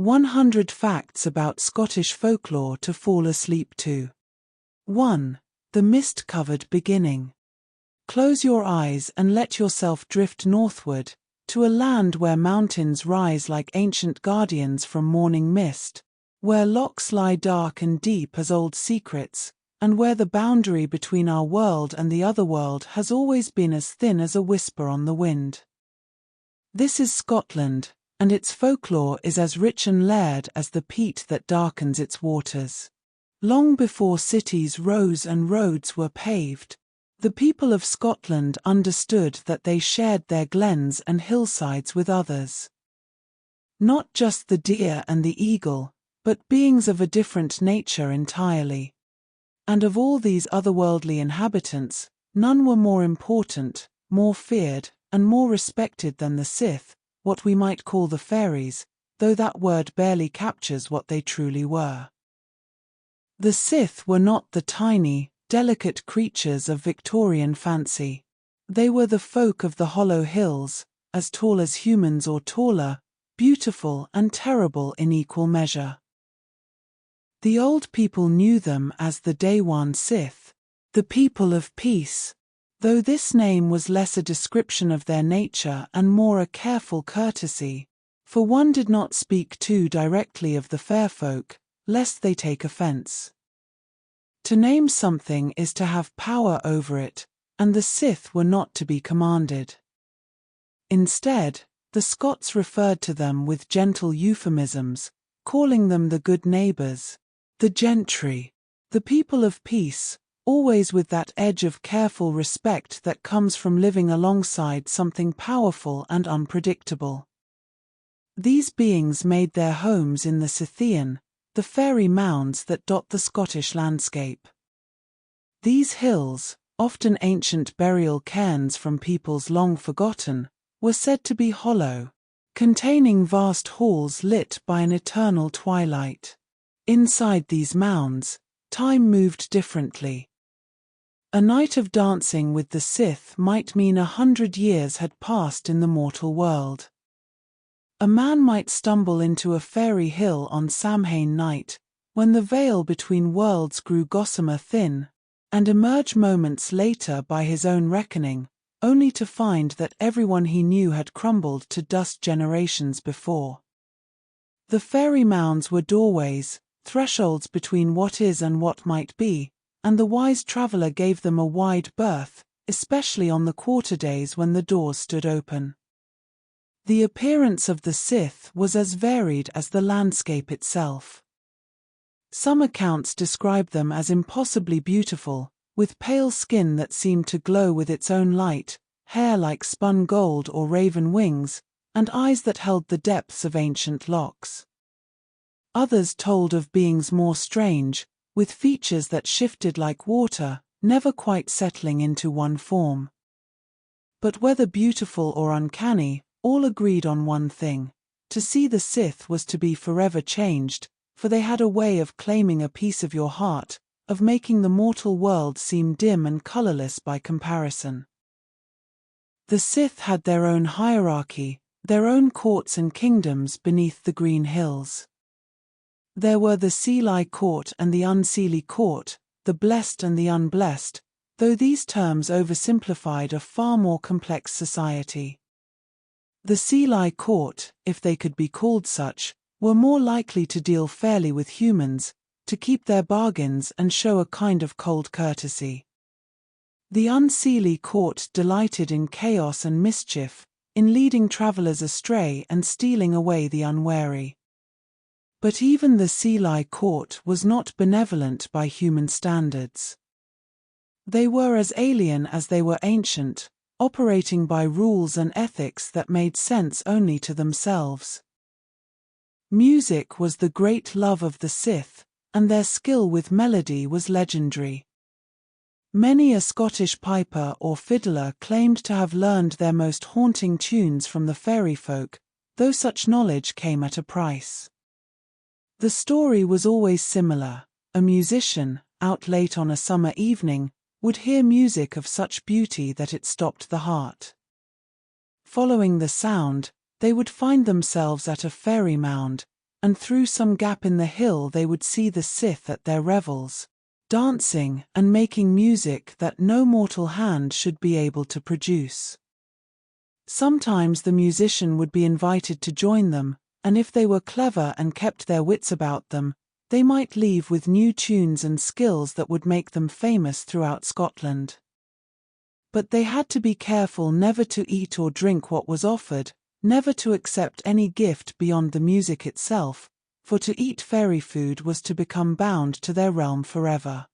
100 Facts about Scottish Folklore to Fall Asleep to. 1. The Mist-Covered Beginning. Close your eyes and let yourself drift northward, to a land where mountains rise like ancient guardians from morning mist, where lochs lie dark and deep as old secrets, and where the boundary between our world and the other world has always been as thin as a whisper on the wind. This is Scotland, and its folklore is as rich and layered as the peat that darkens its waters. Long before cities rose and roads were paved, the people of Scotland understood that they shared their glens and hillsides with others. Not just the deer and the eagle, but beings of a different nature entirely. And of all these otherworldly inhabitants, none were more important, more feared, and more respected than the Sith, what we might call the fairies, though that word barely captures what they truly were. The Sith were not the tiny, delicate creatures of Victorian fancy. They were the folk of the hollow hills, as tall as humans or taller, beautiful and terrible in equal measure. The old people knew them as the Day One Sith, the people of peace, though this name was less a description of their nature and more a careful courtesy, for one did not speak too directly of the fair folk, lest they take offense. To name something is to have power over it, and the Sith were not to be commanded. Instead, the Scots referred to them with gentle euphemisms, calling them the good neighbours, the gentry, the people of peace, always with that edge of careful respect that comes from living alongside something powerful and unpredictable. These beings made their homes in the Scythian, the fairy mounds that dot the Scottish landscape. These hills, often ancient burial cairns from peoples long forgotten, were said to be hollow, containing vast halls lit by an eternal twilight. Inside these mounds, time moved differently. A night of dancing with the Sith might mean 100 years had passed in the mortal world. A man might stumble into a fairy hill on Samhain night, when the veil between worlds grew gossamer thin, and emerge moments later by his own reckoning, only to find that everyone he knew had crumbled to dust generations before. The fairy mounds were doorways, thresholds between what is and what might be, and the wise traveller gave them a wide berth, especially on the quarter days when the doors stood open. The appearance of the Sith was as varied as the landscape itself. Some accounts describe them as impossibly beautiful, with pale skin that seemed to glow with its own light, hair like spun gold or raven wings, and eyes that held the depths of ancient locks. Others told of beings more strange, with features that shifted like water, never quite settling into one form. But whether beautiful or uncanny, all agreed on one thing: to see the Sith was to be forever changed, for they had a way of claiming a piece of your heart, of making the mortal world seem dim and colorless by comparison. The Sith had their own hierarchy, their own courts and kingdoms beneath the green hills. There were the Seelie court and the Unseelie court, the blessed and the unblessed, though these terms oversimplified a far more complex society. The Seelie court, if they could be called such, were more likely to deal fairly with humans, to keep their bargains and show a kind of cold courtesy. The Unseelie court delighted in chaos and mischief, in leading travelers astray and stealing away the unwary. But even the Seelie court was not benevolent by human standards. They were as alien as they were ancient, operating by rules and ethics that made sense only to themselves. Music was the great love of the Sith, and their skill with melody was legendary. Many a Scottish piper or fiddler claimed to have learned their most haunting tunes from the fairy folk, though such knowledge came at a price. The story was always similar: a musician, out late on a summer evening, would hear music of such beauty that it stopped the heart. Following the sound, they would find themselves at a fairy mound, and through some gap in the hill they would see the Sith at their revels, dancing and making music that no mortal hand should be able to produce. Sometimes the musician would be invited to join them, and if they were clever and kept their wits about them, they might leave with new tunes and skills that would make them famous throughout Scotland. But they had to be careful never to eat or drink what was offered, never to accept any gift beyond the music itself, for to eat fairy food was to become bound to their realm forever.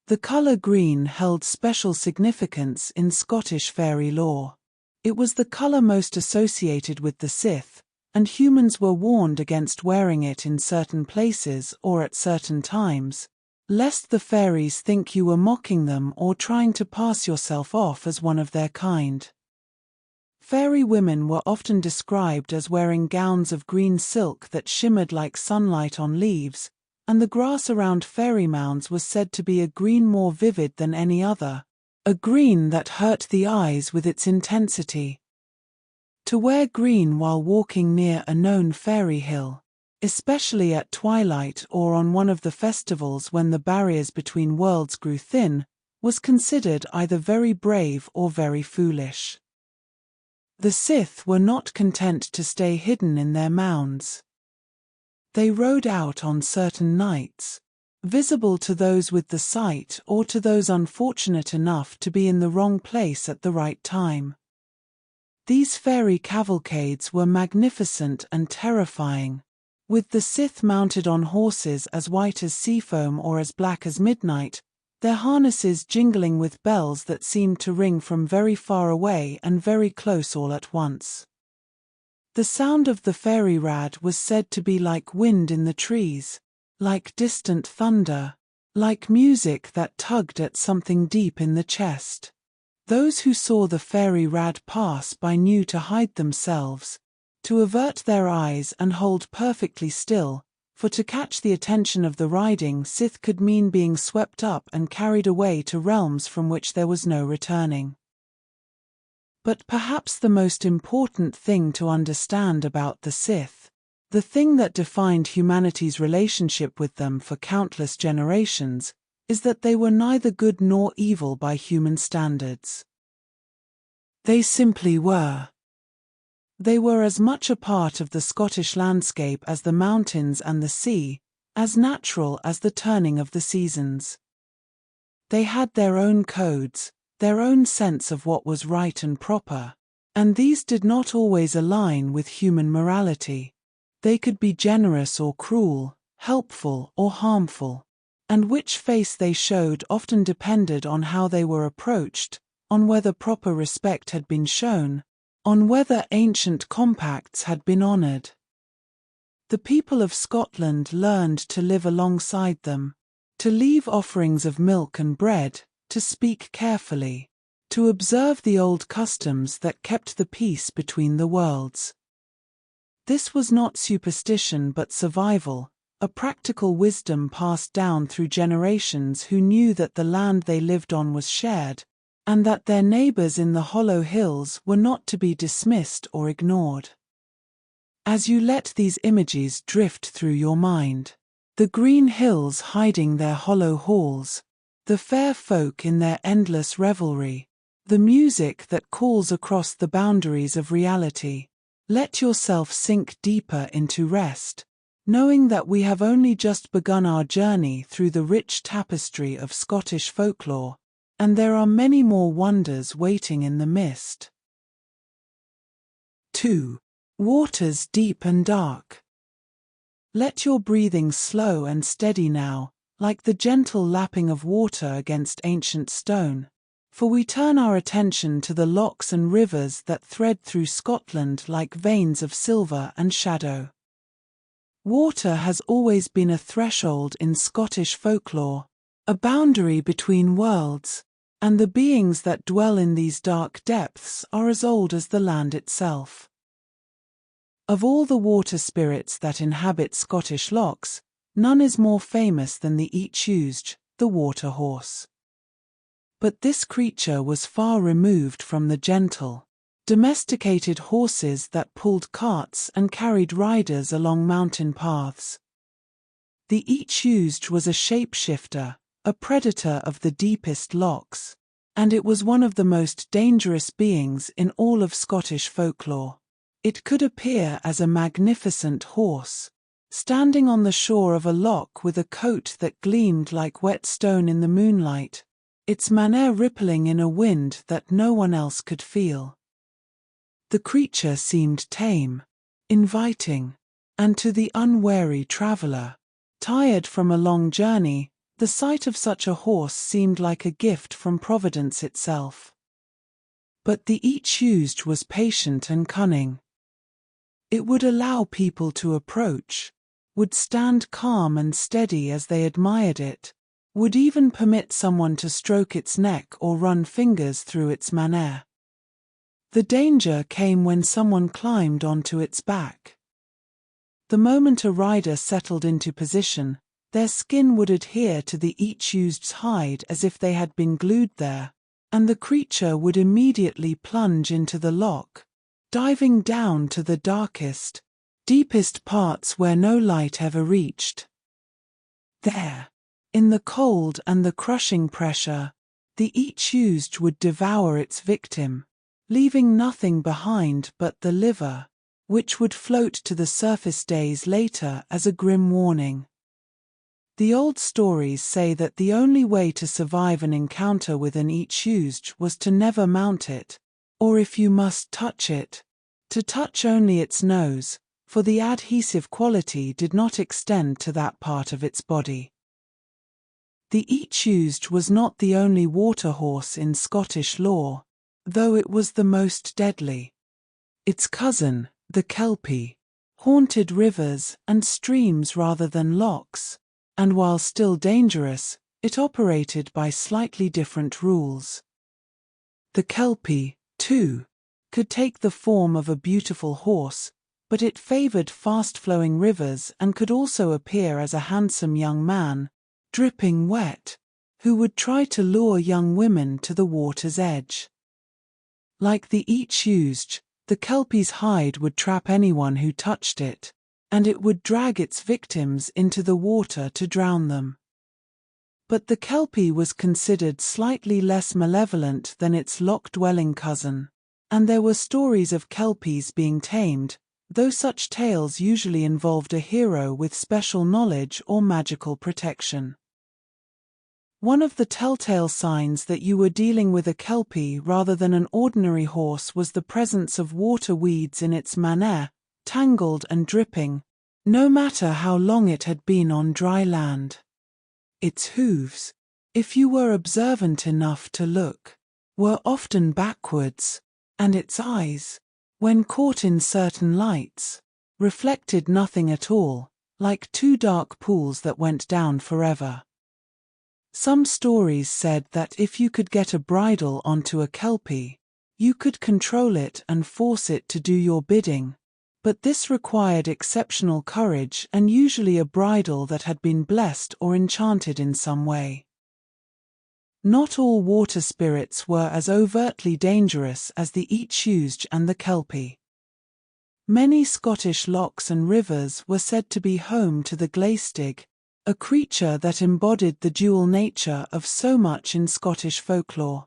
The colour green held special significance in Scottish fairy lore. It was the colour most associated with the Sith, and humans were warned against wearing it in certain places or at certain times, lest the fairies think you were mocking them or trying to pass yourself off as one of their kind. Fairy women were often described as wearing gowns of green silk that shimmered like sunlight on leaves, and the grass around fairy mounds was said to be a green more vivid than any other, a green that hurt the eyes with its intensity. To wear green while walking near a known fairy hill, especially at twilight or on one of the festivals when the barriers between worlds grew thin, was considered either very brave or very foolish. The Sith were not content to stay hidden in their mounds. They rode out on certain nights, visible to those with the sight or to those unfortunate enough to be in the wrong place at the right time. These fairy cavalcades were magnificent and terrifying, with the Sith mounted on horses as white as sea foam or as black as midnight, their harnesses jingling with bells that seemed to ring from very far away and very close all at once. The sound of the fairy rad was said to be like wind in the trees, like distant thunder, like music that tugged at something deep in the chest. Those who saw the fairy rad pass by knew to hide themselves, to avert their eyes and hold perfectly still, for to catch the attention of the riding Sith could mean being swept up and carried away to realms from which there was no returning. But perhaps the most important thing to understand about the Sith, the thing that defined humanity's relationship with them for countless generations, is that they were neither good nor evil by human standards. They simply were. They were as much a part of the Scottish landscape as the mountains and the sea, as natural as the turning of the seasons. They had their own codes, their own sense of what was right and proper, and these did not always align with human morality. They could be generous or cruel, helpful or harmful, and which face they showed often depended on how they were approached, on whether proper respect had been shown, on whether ancient compacts had been honoured. The people of Scotland learned to live alongside them, to leave offerings of milk and bread, to speak carefully, to observe the old customs that kept the peace between the worlds. This was not superstition but survival, a practical wisdom passed down through generations who knew that the land they lived on was shared, and that their neighbours in the hollow hills were not to be dismissed or ignored. As you let these images drift through your mind, the green hills hiding their hollow halls, the fair folk in their endless revelry, the music that calls across the boundaries of reality, let yourself sink deeper into rest, knowing that we have only just begun our journey through the rich tapestry of Scottish folklore, and there are many more wonders waiting in the mist. 2. Waters deep and dark. Let your breathing slow and steady now, like the gentle lapping of water against ancient stone, for we turn our attention to the lochs and rivers that thread through Scotland like veins of silver and shadow. Water has always been a threshold in Scottish folklore, a boundary between worlds, and the beings that dwell in these dark depths are as old as the land itself. Of all the water spirits that inhabit Scottish lochs, none is more famous than the Each-Used, the water horse. But this creature was far removed from the gentle, domesticated horses that pulled carts and carried riders along mountain paths. The each-used was a shapeshifter, a predator of the deepest lochs, and it was one of the most dangerous beings in all of Scottish folklore. It could appear as a magnificent horse, standing on the shore of a loch with a coat that gleamed like wet stone in the moonlight, its mane rippling in a wind that no one else could feel. The creature seemed tame, inviting, and to the unwary traveler, tired from a long journey, the sight of such a horse seemed like a gift from Providence itself. But the each-used was patient and cunning. It would allow people to approach, would stand calm and steady as they admired it, would even permit someone to stroke its neck or run fingers through its mane. The danger came when someone climbed onto its back. The moment a rider settled into position, their skin would adhere to the each-used's hide as if they had been glued there, and the creature would immediately plunge into the loch, diving down to the darkest, deepest parts where no light ever reached. There, in the cold and the crushing pressure, the each-used would devour its victim, leaving nothing behind but the liver, which would float to the surface days later as a grim warning. The old stories say that the only way to survive an encounter with an each-used was to never mount it, or if you must touch it, to touch only its nose, for the adhesive quality did not extend to that part of its body. The each-used was not the only water horse in Scottish lore, though it was the most deadly. Its cousin, the Kelpie, haunted rivers and streams rather than lochs, and while still dangerous, it operated by slightly different rules. The Kelpie, too, could take the form of a beautiful horse, but it favored fast-flowing rivers and could also appear as a handsome young man, dripping wet, who would try to lure young women to the water's edge. Like the each-used, the Kelpie's hide would trap anyone who touched it, and it would drag its victims into the water to drown them. But the Kelpie was considered slightly less malevolent than its loch-dwelling cousin, and there were stories of Kelpies being tamed, though such tales usually involved a hero with special knowledge or magical protection. One of the telltale signs that you were dealing with a Kelpie rather than an ordinary horse was the presence of water weeds in its mane, tangled and dripping, no matter how long it had been on dry land. Its hooves, if you were observant enough to look, were often backwards, and its eyes, when caught in certain lights, reflected nothing at all, like two dark pools that went down forever. Some stories said that if you could get a bridle onto a Kelpie, you could control it and force it to do your bidding, but this required exceptional courage and usually a bridle that had been blessed or enchanted in some way. Not all water spirits were as overtly dangerous as the each-used and the Kelpie. Many Scottish lochs and rivers were said to be home to the glaistig, a creature that embodied the dual nature of so much in Scottish folklore.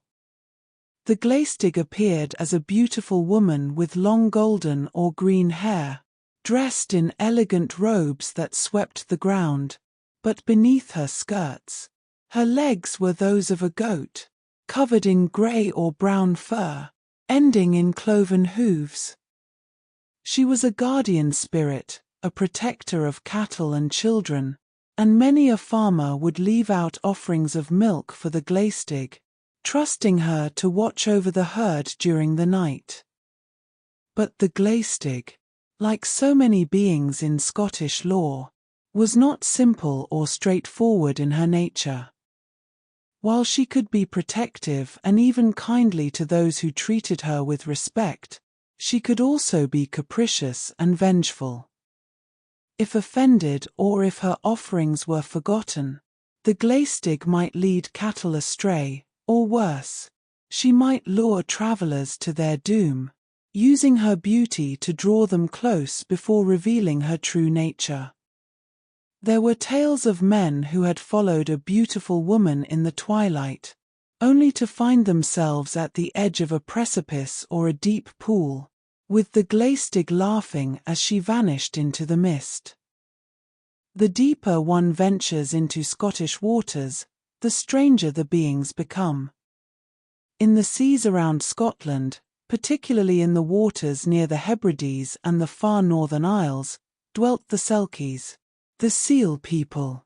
The glaistig appeared as a beautiful woman with long golden or green hair, dressed in elegant robes that swept the ground, but beneath her skirts, her legs were those of a goat, covered in grey or brown fur, ending in cloven hooves. She was a guardian spirit, a protector of cattle and children, and many a farmer would leave out offerings of milk for the glaistig, trusting her to watch over the herd during the night. But the glaistig, like so many beings in Scottish lore, was not simple or straightforward in her nature. While she could be protective and even kindly to those who treated her with respect, she could also be capricious and vengeful. If offended or if her offerings were forgotten, the glaistig might lead cattle astray, or worse, she might lure travelers to their doom, using her beauty to draw them close before revealing her true nature. There were tales of men who had followed a beautiful woman in the twilight, only to find themselves at the edge of a precipice or a deep pool, with the glaistig laughing as she vanished into the mist. The deeper one ventures into Scottish waters, the stranger the beings become. In the seas around Scotland, particularly in the waters near the Hebrides and the far northern isles, dwelt the Selkies, the seal people.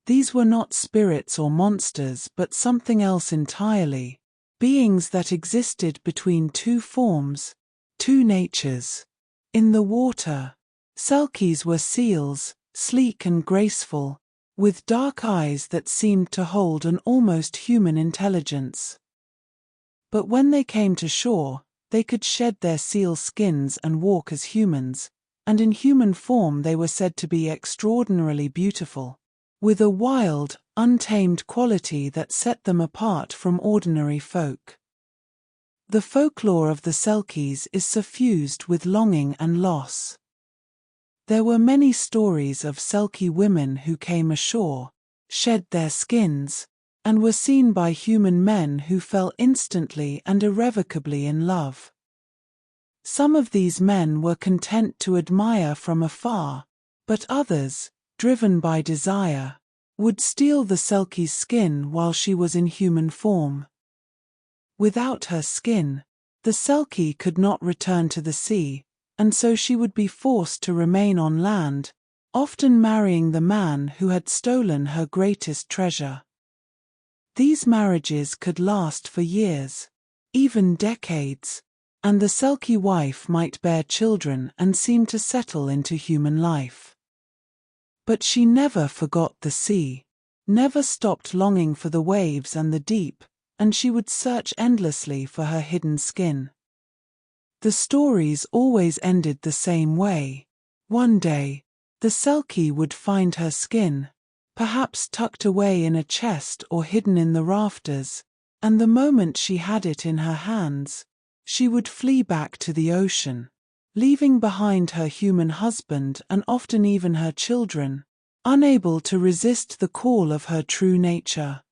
These were not spirits or monsters but something else entirely, beings that existed between two forms, two natures. In the water, Selkies were seals, sleek and graceful, with dark eyes that seemed to hold an almost human intelligence. But when they came to shore, they could shed their seal skins and walk as humans, and in human form they were said to be extraordinarily beautiful, with a wild, untamed quality that set them apart from ordinary folk. The folklore of the Selkies is suffused with longing and loss. There were many stories of Selkie women who came ashore, shed their skins, and were seen by human men who fell instantly and irrevocably in love. Some of these men were content to admire from afar, but others, driven by desire, would steal the Selkie's skin while she was in human form. Without her skin, the Selkie could not return to the sea, and so she would be forced to remain on land, often marrying the man who had stolen her greatest treasure. These marriages could last for years, even decades, and the Selkie wife might bear children and seem to settle into human life. But she never forgot the sea, never stopped longing for the waves and the deep, and she would search endlessly for her hidden skin. The stories always ended the same way. One day, the Selkie would find her skin, perhaps tucked away in a chest or hidden in the rafters, and the moment she had it in her hands, she would flee back to the ocean, leaving behind her human husband and often even her children, unable to resist the call of her true nature.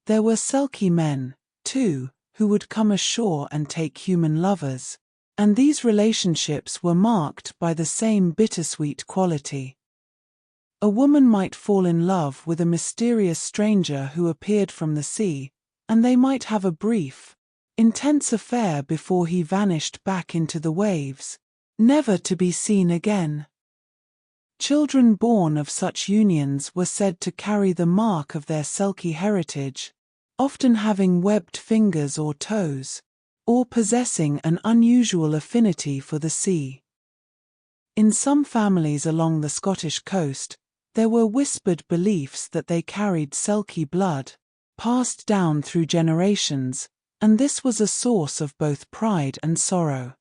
There were Selkie men, too, who would come ashore and take human lovers, and these relationships were marked by the same bittersweet quality. A woman might fall in love with a mysterious stranger who appeared from the sea, and they might have a brief, intense affair before he vanished back into the waves, never to be seen again. Children born of such unions were said to carry the mark of their Selkie heritage, often having webbed fingers or toes, or possessing an unusual affinity for the sea. In some families along the Scottish coast, there were whispered beliefs that they carried Selkie blood, passed down through generations, and this was a source of both pride and sorrow.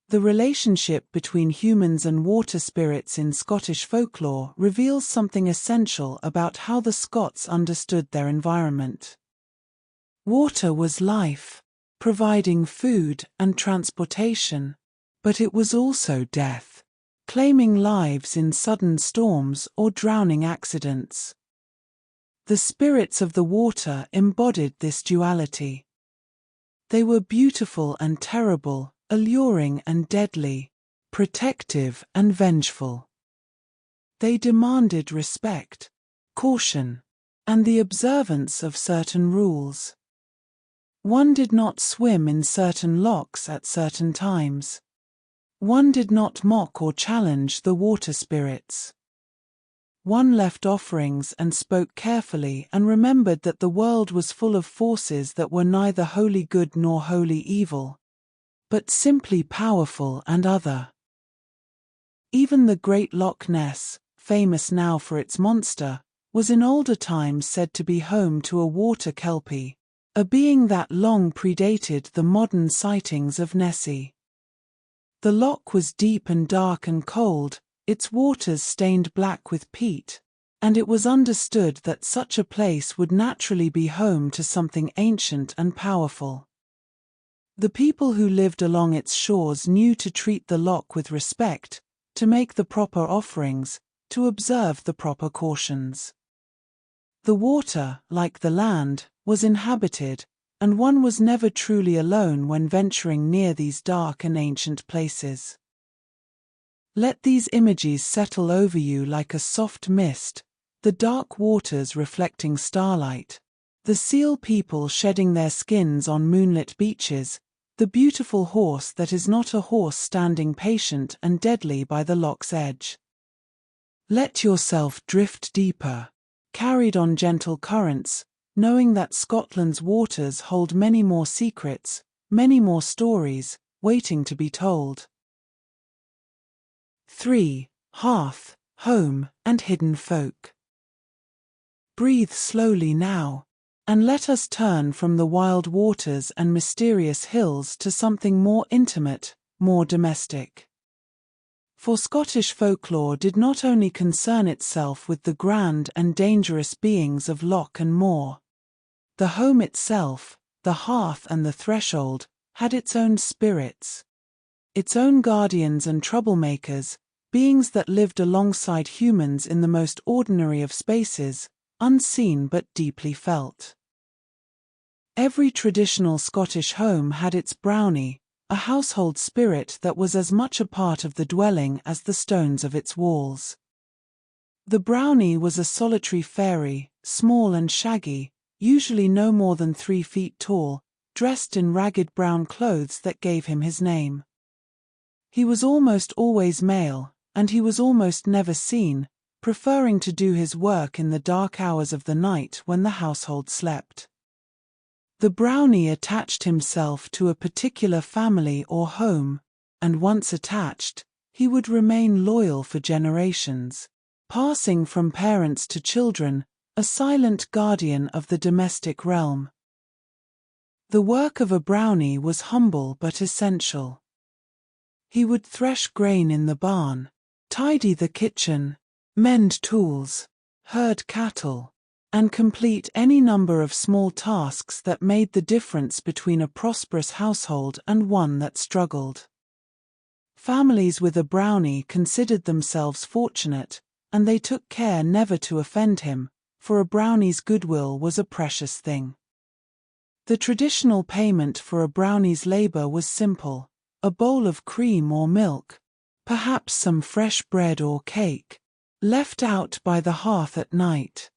The relationship between humans and water spirits in Scottish folklore reveals something essential about how the Scots understood their environment. Water was life, providing food and transportation, but it was also death, claiming lives in sudden storms or drowning accidents. The spirits of the water embodied this duality. They were beautiful and terrible, alluring and deadly, protective and vengeful. They demanded respect, caution, and the observance of certain rules. One did not swim in certain lochs at certain times. One did not mock or challenge the water spirits. One left offerings and spoke carefully and remembered that the world was full of forces that were neither wholly good nor wholly evil, but simply powerful and other. Even the great Loch Ness, famous now for its monster, was in older times said to be home to a water kelpie, a being that long predated the modern sightings of Nessie. The loch was deep and dark and cold, its waters stained black with peat, and it was understood that such a place would naturally be home to something ancient and powerful. The people who lived along its shores knew to treat the loch with respect, to make the proper offerings, to observe the proper cautions. The water, like the land, was inhabited, and one was never truly alone when venturing near these dark and ancient places. Let these images settle over you like a soft mist, the dark waters reflecting starlight, the seal people shedding their skins on moonlit beaches, the beautiful horse that is not a horse standing patient and deadly by the loch's edge. Let yourself drift deeper, carried on gentle currents, knowing that Scotland's waters hold many more secrets, many more stories, waiting to be told. 3. Hearth, home, and hidden folk. Breathe slowly now, and let us turn from the wild waters and mysterious hills to something more intimate, more domestic. For Scottish folklore did not only concern itself with the grand and dangerous beings of loch and moor. The home itself, the hearth and the threshold, had its own spirits. Its own guardians and troublemakers, beings that lived alongside humans in the most ordinary of spaces, unseen but deeply felt. Every traditional Scottish home had its brownie, a household spirit that was as much a part of the dwelling as the stones of its walls. The brownie was a solitary fairy, small and shaggy, usually no more than 3 feet tall, dressed in ragged brown clothes that gave him his name. He was almost always male, and he was almost never seen, preferring to do his work in the dark hours of the night when the household slept. The brownie attached himself to a particular family or home, and once attached, he would remain loyal for generations, passing from parents to children, a silent guardian of the domestic realm. The work of a brownie was humble but essential. He would thresh grain in the barn, tidy the kitchen, mend tools, herd cattle, and complete any number of small tasks that made the difference between a prosperous household and one that struggled. Families with a brownie considered themselves fortunate, and they took care never to offend him, for a brownie's goodwill was a precious thing. The traditional payment for a brownie's labor was simple: a bowl of cream or milk, perhaps some fresh bread or cake, left out by the hearth at night.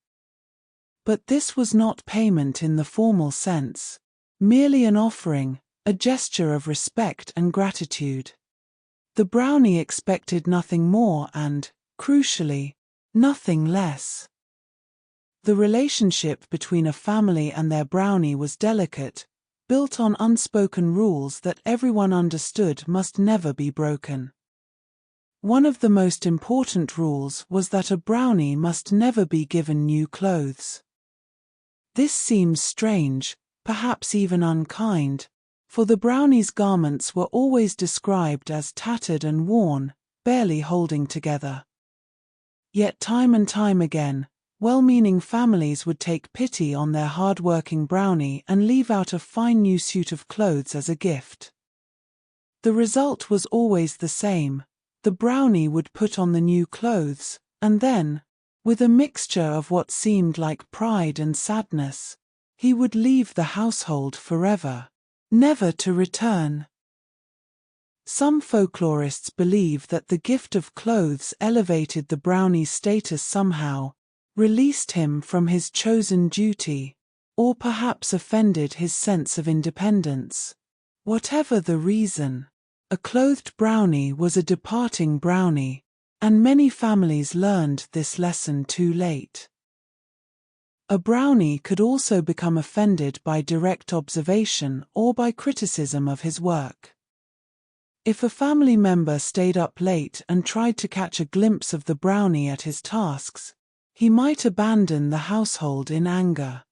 But this was not payment in the formal sense, merely an offering, a gesture of respect and gratitude. The brownie expected nothing more and, crucially, nothing less. The relationship between a family and their brownie was delicate, built on unspoken rules that everyone understood must never be broken. One of the most important rules was that a brownie must never be given new clothes. This seems strange, perhaps even unkind, for the brownie's garments were always described as tattered and worn, barely holding together. Yet time and time again, well-meaning families would take pity on their hard-working brownie and leave out a fine new suit of clothes as a gift. The result was always the same: the brownie would put on the new clothes, and then, with a mixture of what seemed like pride and sadness, he would leave the household forever, never to return. Some folklorists believe that the gift of clothes elevated the brownie's status somehow, released him from his chosen duty, or perhaps offended his sense of independence. Whatever the reason, a clothed brownie was a departing brownie, and many families learned this lesson too late. A brownie could also become offended by direct observation or by criticism of his work. If a family member stayed up late and tried to catch a glimpse of the brownie at his tasks, he might abandon the household in anger.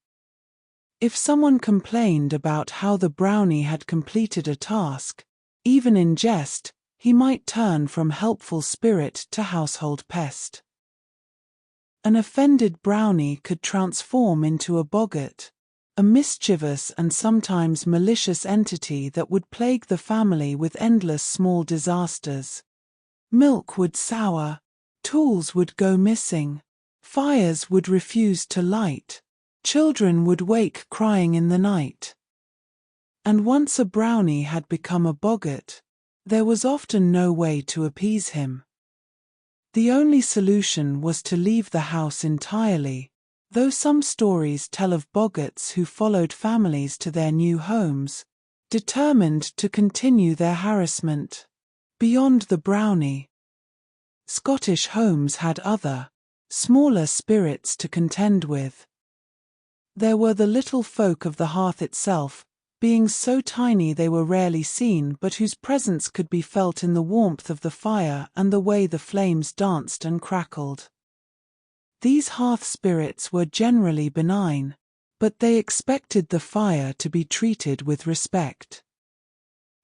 If someone complained about how the brownie had completed a task, even in jest, he might turn from helpful spirit to household pest. An offended brownie could transform into a boggart, a mischievous and sometimes malicious entity that would plague the family with endless small disasters. Milk would sour, tools would go missing, fires would refuse to light, children would wake crying in the night. And once a brownie had become a boggart, there was often no way to appease him. The only solution was to leave the house entirely, though some stories tell of boggarts who followed families to their new homes, determined to continue their harassment. Beyond the brownie, Scottish homes had other, smaller spirits to contend with. There were the little folk of the hearth itself, being so tiny they were rarely seen but whose presence could be felt in the warmth of the fire and the way the flames danced and crackled. These hearth spirits were generally benign, but they expected the fire to be treated with respect.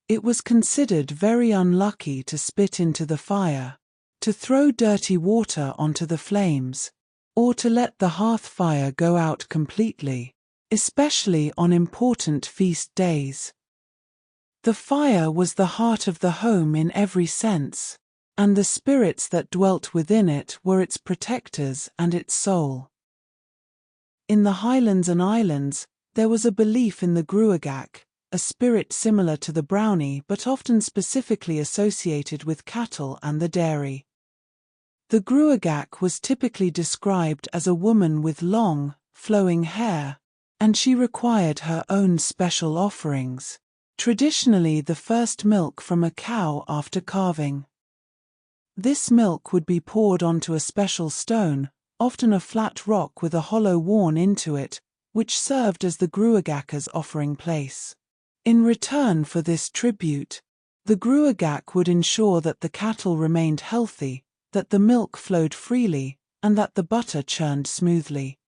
It was considered very unlucky to spit into the fire, to throw dirty water onto the flames, or to let the hearth fire go out completely, especially on important feast days. The fire was the heart of the home in every sense, and the spirits that dwelt within it were its protectors and its soul. In the Highlands and Islands, there was a belief in the Gruagach, a spirit similar to the brownie but often specifically associated with cattle and the dairy. The Gruagach was typically described as a woman with long, flowing hair, and she required her own special offerings, traditionally the first milk from a cow after calving. This milk would be poured onto a special stone, often a flat rock with a hollow worn into it, which served as the Gruagach's offering place. In return for this tribute, the Gruagach would ensure that the cattle remained healthy, that the milk flowed freely, and that the butter churned smoothly.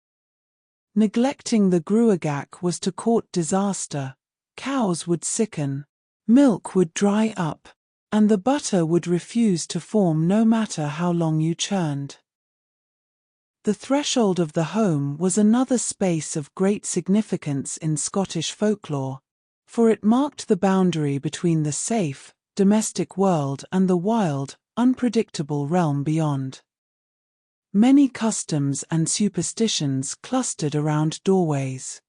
Neglecting the Gruagach was to court disaster. Cows would sicken, milk would dry up, and the butter would refuse to form no matter how long you churned. The threshold of the home was another space of great significance in Scottish folklore, for it marked the boundary between the safe, domestic world and the wild, unpredictable realm beyond. Many customs and superstitions clustered around doorways.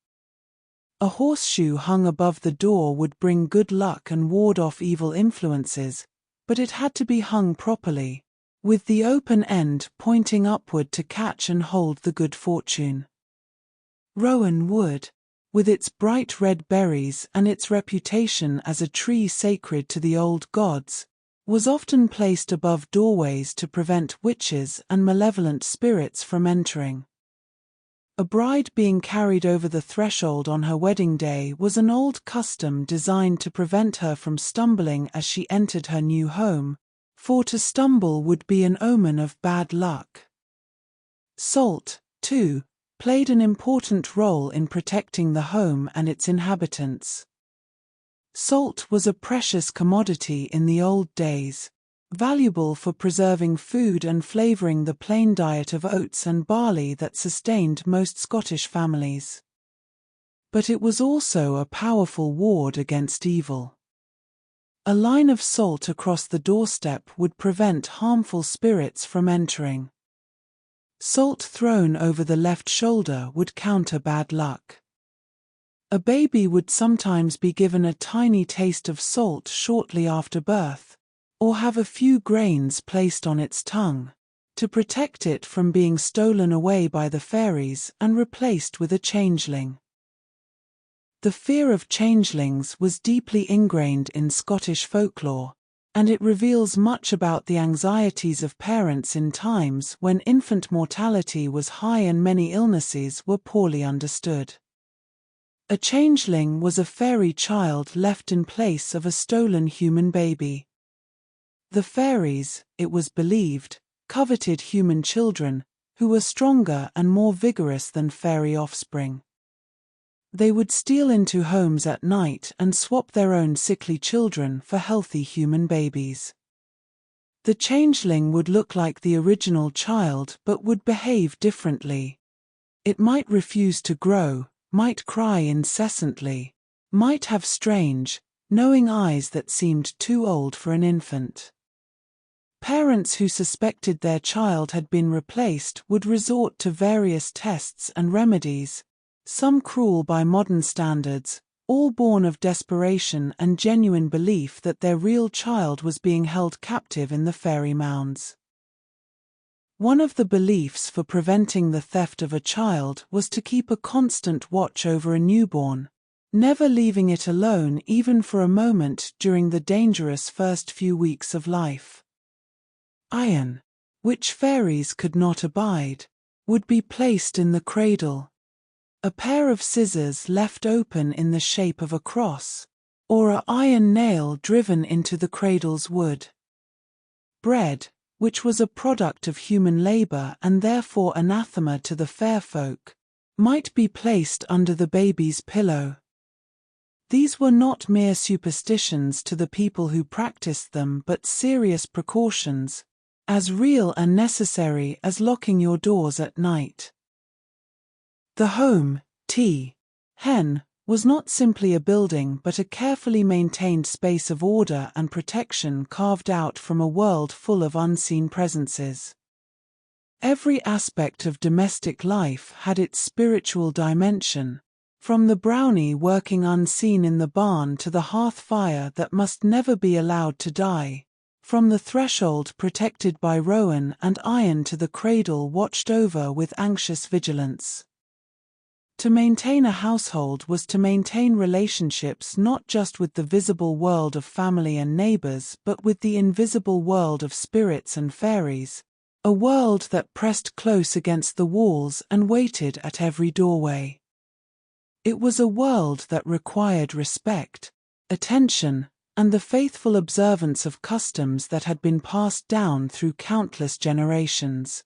A horseshoe hung above the door would bring good luck and ward off evil influences, but it had to be hung properly, with the open end pointing upward to catch and hold the good fortune. Rowan wood, with its bright red berries and its reputation as a tree sacred to the old gods, was often placed above doorways to prevent witches and malevolent spirits from entering. A bride being carried over the threshold on her wedding day was an old custom designed to prevent her from stumbling as she entered her new home, for to stumble would be an omen of bad luck. Salt, too, played an important role in protecting the home and its inhabitants. Salt was a precious commodity in the old days, valuable for preserving food and flavouring the plain diet of oats and barley that sustained most Scottish families. But it was also a powerful ward against evil. A line of salt across the doorstep would prevent harmful spirits from entering. Salt thrown over the left shoulder would counter bad luck. A baby would sometimes be given a tiny taste of salt shortly after birth, or have a few grains placed on its tongue, to protect it from being stolen away by the fairies and replaced with a changeling. The fear of changelings was deeply ingrained in Scottish folklore, and it reveals much about the anxieties of parents in times when infant mortality was high and many illnesses were poorly understood. A changeling was a fairy child left in place of a stolen human baby. The fairies, it was believed, coveted human children, who were stronger and more vigorous than fairy offspring. They would steal into homes at night and swap their own sickly children for healthy human babies. The changeling would look like the original child but would behave differently. It might refuse to grow, might cry incessantly, might have strange, knowing eyes that seemed too old for an infant. Parents who suspected their child had been replaced would resort to various tests and remedies, some cruel by modern standards, all born of desperation and genuine belief that their real child was being held captive in the fairy mounds. One of the beliefs for preventing the theft of a child was to keep a constant watch over a newborn, never leaving it alone even for a moment during the dangerous first few weeks of life. Iron, which fairies could not abide, would be placed in the cradle. A pair of scissors left open in the shape of a cross, or an iron nail driven into the cradle's wood. Bread, which was a product of human labor and therefore anathema to the fair folk, might be placed under the baby's pillow. These were not mere superstitions to the people who practiced them but serious precautions, as real and necessary as locking your doors at night. The home, hen, was not simply a building but a carefully maintained space of order and protection carved out from a world full of unseen presences. Every aspect of domestic life had its spiritual dimension, from the brownie working unseen in the barn to the hearth fire that must never be allowed to die, from the threshold protected by rowan and iron to the cradle watched over with anxious vigilance. To maintain a household was to maintain relationships not just with the visible world of family and neighbors but with the invisible world of spirits and fairies, a world that pressed close against the walls and waited at every doorway. It was a world that required respect, attention, and the faithful observance of customs that had been passed down through countless generations.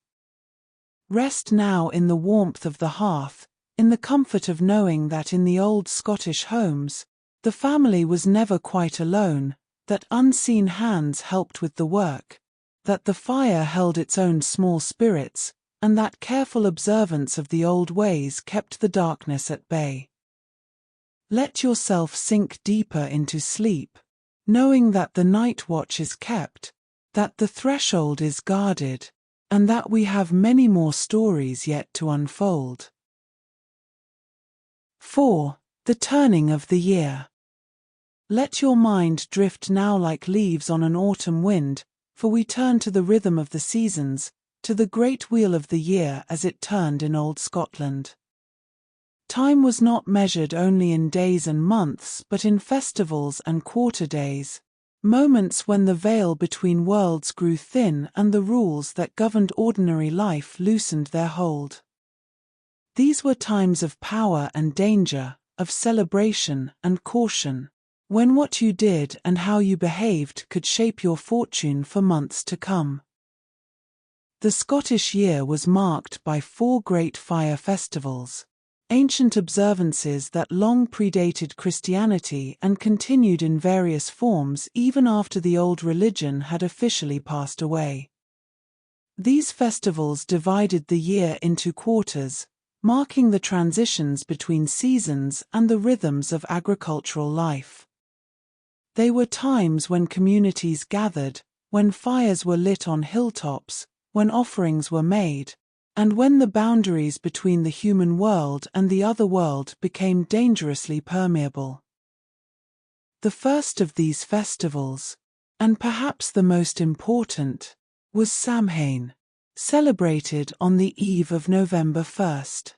Rest now in the warmth of the hearth, in the comfort of knowing that in the old Scottish homes, the family was never quite alone, that unseen hands helped with the work, that the fire held its own small spirits, and that careful observance of the old ways kept the darkness at bay. Let yourself sink deeper into sleep, knowing that the night watch is kept, that the threshold is guarded, and that we have many more stories yet to unfold. 4. The turning of the year. Let your mind drift now like leaves on an autumn wind, for we turn to the rhythm of the seasons, to the great wheel of the year as it turned in old Scotland. Time was not measured only in days and months but in festivals and quarter days, moments when the veil between worlds grew thin and the rules that governed ordinary life loosened their hold. These were times of power and danger, of celebration and caution, when what you did and how you behaved could shape your fortune for months to come. The Scottish year was marked by 4 great fire festivals, ancient observances that long predated Christianity and continued in various forms even after the old religion had officially passed away. These festivals divided the year into quarters, marking the transitions between seasons and the rhythms of agricultural life. They were times when communities gathered, when fires were lit on hilltops, when offerings were made, and when the boundaries between the human world and the other world became dangerously permeable. The first of these festivals, and perhaps the most important, was Samhain, celebrated on the eve of November 1st.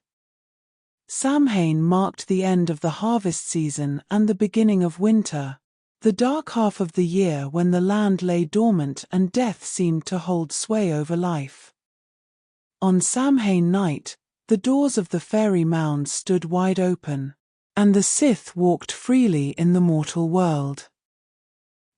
Samhain marked the end of the harvest season and the beginning of winter, the dark half of the year when the land lay dormant and death seemed to hold sway over life. On Samhain night, the doors of the fairy mounds stood wide open, and the Sith walked freely in the mortal world.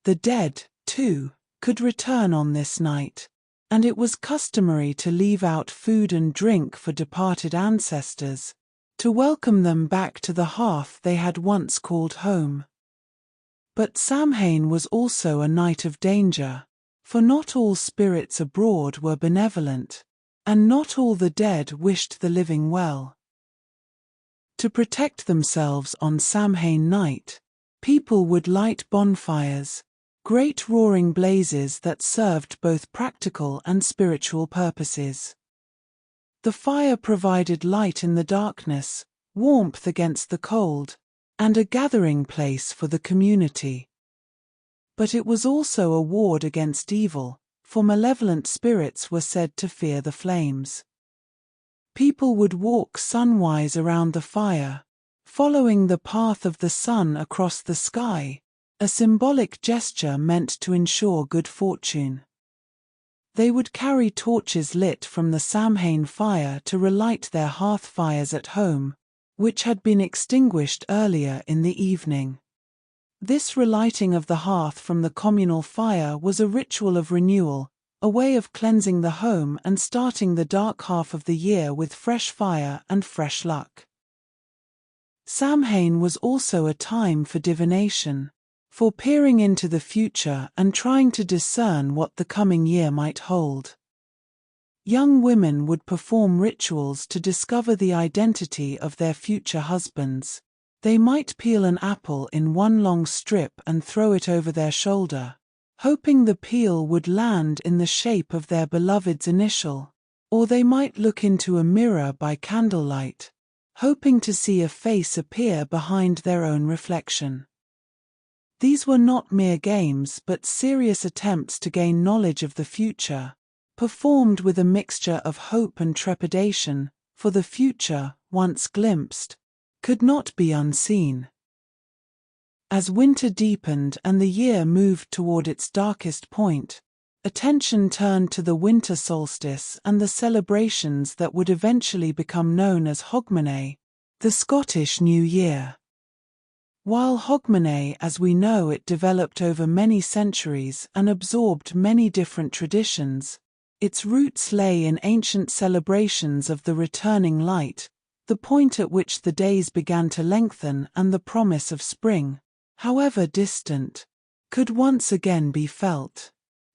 The dead, too, could return on this night, and it was customary to leave out food and drink for departed ancestors, to welcome them back to the hearth they had once called home. But Samhain was also a night of danger, for not all spirits abroad were benevolent, and not all the dead wished the living well. To protect themselves on Samhain night, people would light bonfires, great roaring blazes that served both practical and spiritual purposes. The fire provided light in the darkness, warmth against the cold, and a gathering place for the community. But it was also a ward against evil, for malevolent spirits were said to fear the flames. People would walk sunwise around the fire, following the path of the sun across the sky, a symbolic gesture meant to ensure good fortune. They would carry torches lit from the Samhain fire to relight their hearth fires at home, which had been extinguished earlier in the evening. This relighting of the hearth from the communal fire was a ritual of renewal, a way of cleansing the home and starting the dark half of the year with fresh fire and fresh luck. Samhain was also a time for divination, for peering into the future and trying to discern what the coming year might hold. Young women would perform rituals to discover the identity of their future husbands. They might peel an apple in one long strip and throw it over their shoulder, hoping the peel would land in the shape of their beloved's initial, or they might look into a mirror by candlelight, hoping to see a face appear behind their own reflection. These were not mere games but serious attempts to gain knowledge of the future, performed with a mixture of hope and trepidation, for the future, once glimpsed, could not be unseen. As winter deepened and the year moved toward its darkest point, attention turned to the winter solstice and the celebrations that would eventually become known as Hogmanay, the Scottish New Year. While Hogmanay as we know it developed over many centuries and absorbed many different traditions, its roots lay in ancient celebrations of the returning light, the point at which the days began to lengthen and the promise of spring, however distant, could once again be felt.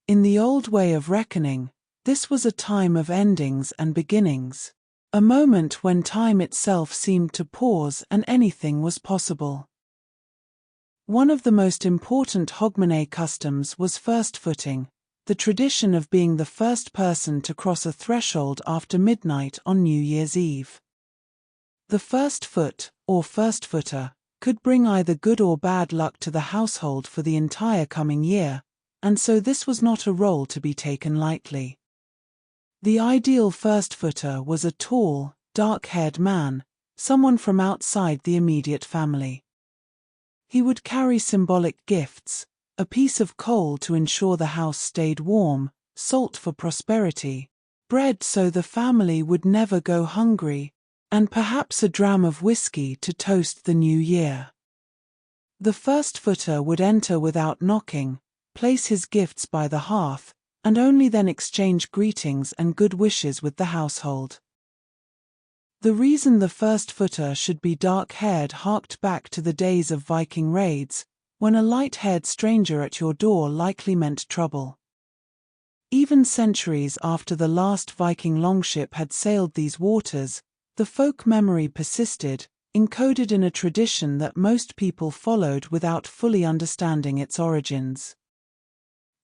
In the old way of reckoning, this was a time of endings and beginnings, a moment when time itself seemed to pause and anything was possible. One of the most important Hogmanay customs was first footing, the tradition of being the first person to cross a threshold after midnight on New Year's Eve. The first foot, or first footer, could bring either good or bad luck to the household for the entire coming year, and so this was not a role to be taken lightly. The ideal first footer was a tall, dark-haired man, someone from outside the immediate family. He would carry symbolic gifts, a piece of coal to ensure the house stayed warm, salt for prosperity, bread so the family would never go hungry, and perhaps a dram of whiskey to toast the new year. The first footer would enter without knocking, place his gifts by the hearth, and only then exchange greetings and good wishes with the household. The reason the first footer should be dark-haired harked back to the days of Viking raids, when a light-haired stranger at your door likely meant trouble. Even centuries after the last Viking longship had sailed these waters, the folk memory persisted, encoded in a tradition that most people followed without fully understanding its origins.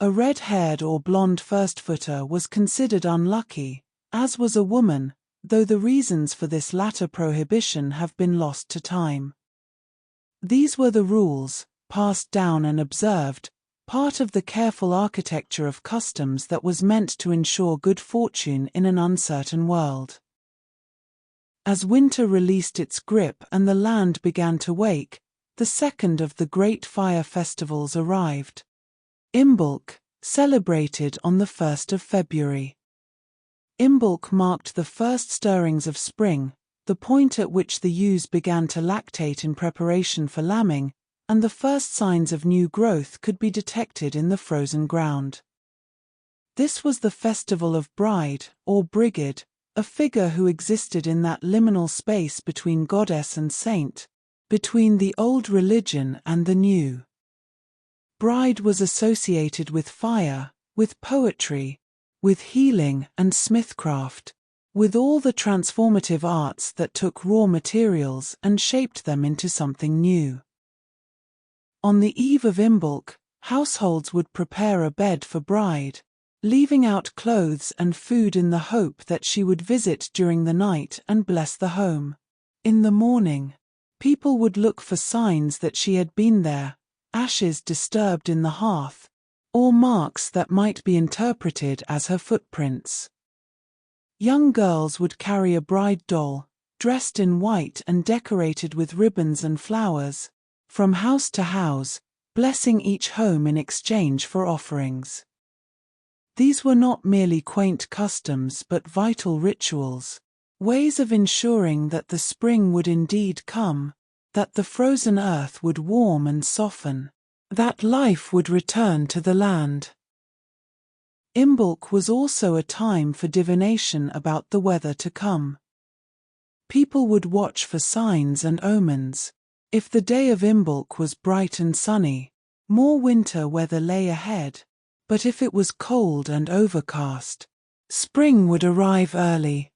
A red-haired or blonde first-footer was considered unlucky, as was a woman, though the reasons for this latter prohibition have been lost to time. These were the rules, passed down and observed, part of the careful architecture of customs that was meant to ensure good fortune in an uncertain world. As winter released its grip and the land began to wake, the second of the great fire festivals arrived. Imbolc, celebrated on the 1st of February. Imbolc marked the first stirrings of spring, the point at which the ewes began to lactate in preparation for lambing, and the first signs of new growth could be detected in the frozen ground. This was the festival of Bride, or Brigid, a figure who existed in that liminal space between goddess and saint, between the old religion and the new. Bride was associated with fire, with poetry, with healing and smithcraft, with all the transformative arts that took raw materials and shaped them into something new. On the eve of Imbolc, households would prepare a bed for bride, leaving out clothes and food in the hope that she would visit during the night and bless the home. In the morning, people would look for signs that she had been there, ashes disturbed in the hearth, or marks that might be interpreted as her footprints. Young girls would carry a bride doll, dressed in white and decorated with ribbons and flowers, from house to house, blessing each home in exchange for offerings. These were not merely quaint customs but vital rituals, ways of ensuring that the spring would indeed come, that the frozen earth would warm and soften, that life would return to the land. Imbolc was also a time for divination about the weather to come. People would watch for signs and omens. If the day of Imbolc was bright and sunny, more winter weather lay ahead, but if it was cold and overcast, spring would arrive early.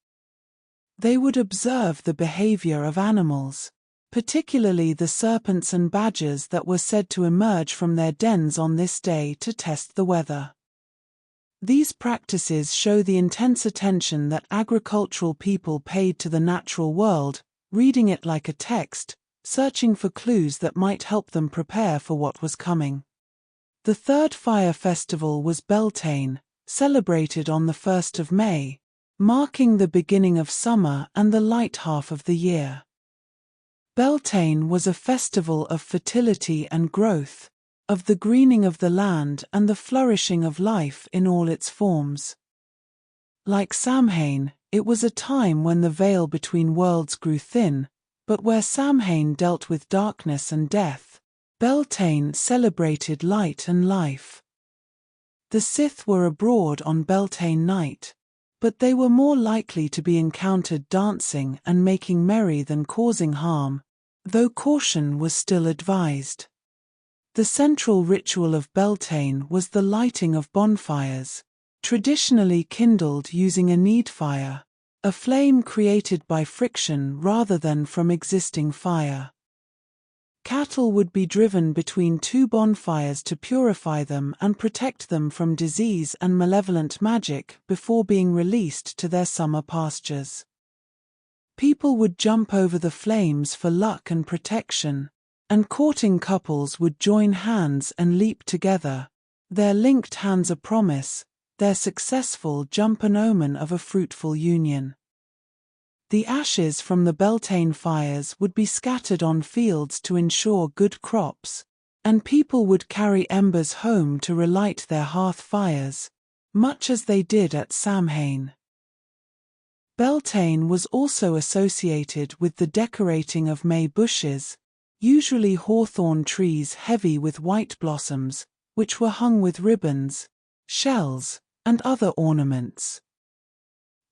They would observe the behavior of animals, particularly the serpents and badgers that were said to emerge from their dens on this day to test the weather. These practices show the intense attention that agricultural people paid to the natural world, reading it like a text, searching for clues that might help them prepare for what was coming. The third fire festival was Beltane, celebrated on the 1st of May, marking the beginning of summer and the light half of the year. Beltane was a festival of fertility and growth, of the greening of the land and the flourishing of life in all its forms. Like Samhain, it was a time when the veil between worlds grew thin, but where Samhain dealt with darkness and death, Beltane celebrated light and life. The Sith were abroad on Beltane night, but they were more likely to be encountered dancing and making merry than causing harm, though caution was still advised. The central ritual of Beltane was the lighting of bonfires, traditionally kindled using a need fire, a flame created by friction rather than from existing fire. Cattle would be driven between two bonfires to purify them and protect them from disease and malevolent magic before being released to their summer pastures. People would jump over the flames for luck and protection, and courting couples would join hands and leap together, their linked hands a promise, their successful jump an omen of a fruitful union. The ashes from the Beltane fires would be scattered on fields to ensure good crops, and people would carry embers home to relight their hearth fires, much as they did at Samhain. Beltane was also associated with the decorating of May bushes, usually hawthorn trees heavy with white blossoms, which were hung with ribbons, shells, and other ornaments.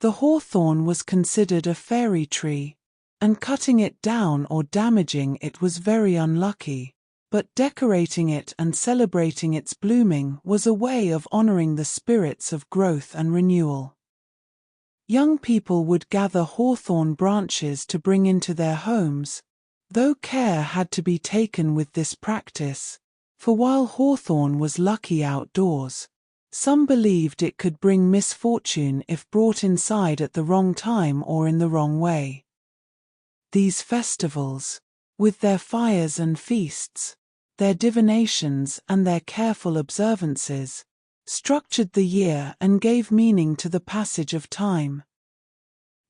The hawthorn was considered a fairy tree, and cutting it down or damaging it was very unlucky, but decorating it and celebrating its blooming was a way of honoring the spirits of growth and renewal. Young people would gather hawthorn branches to bring into their homes, though care had to be taken with this practice, for while hawthorn was lucky outdoors, some believed it could bring misfortune if brought inside at the wrong time or in the wrong way. These festivals, with their fires and feasts, their divinations and their careful observances, structured the year and gave meaning to the passage of time.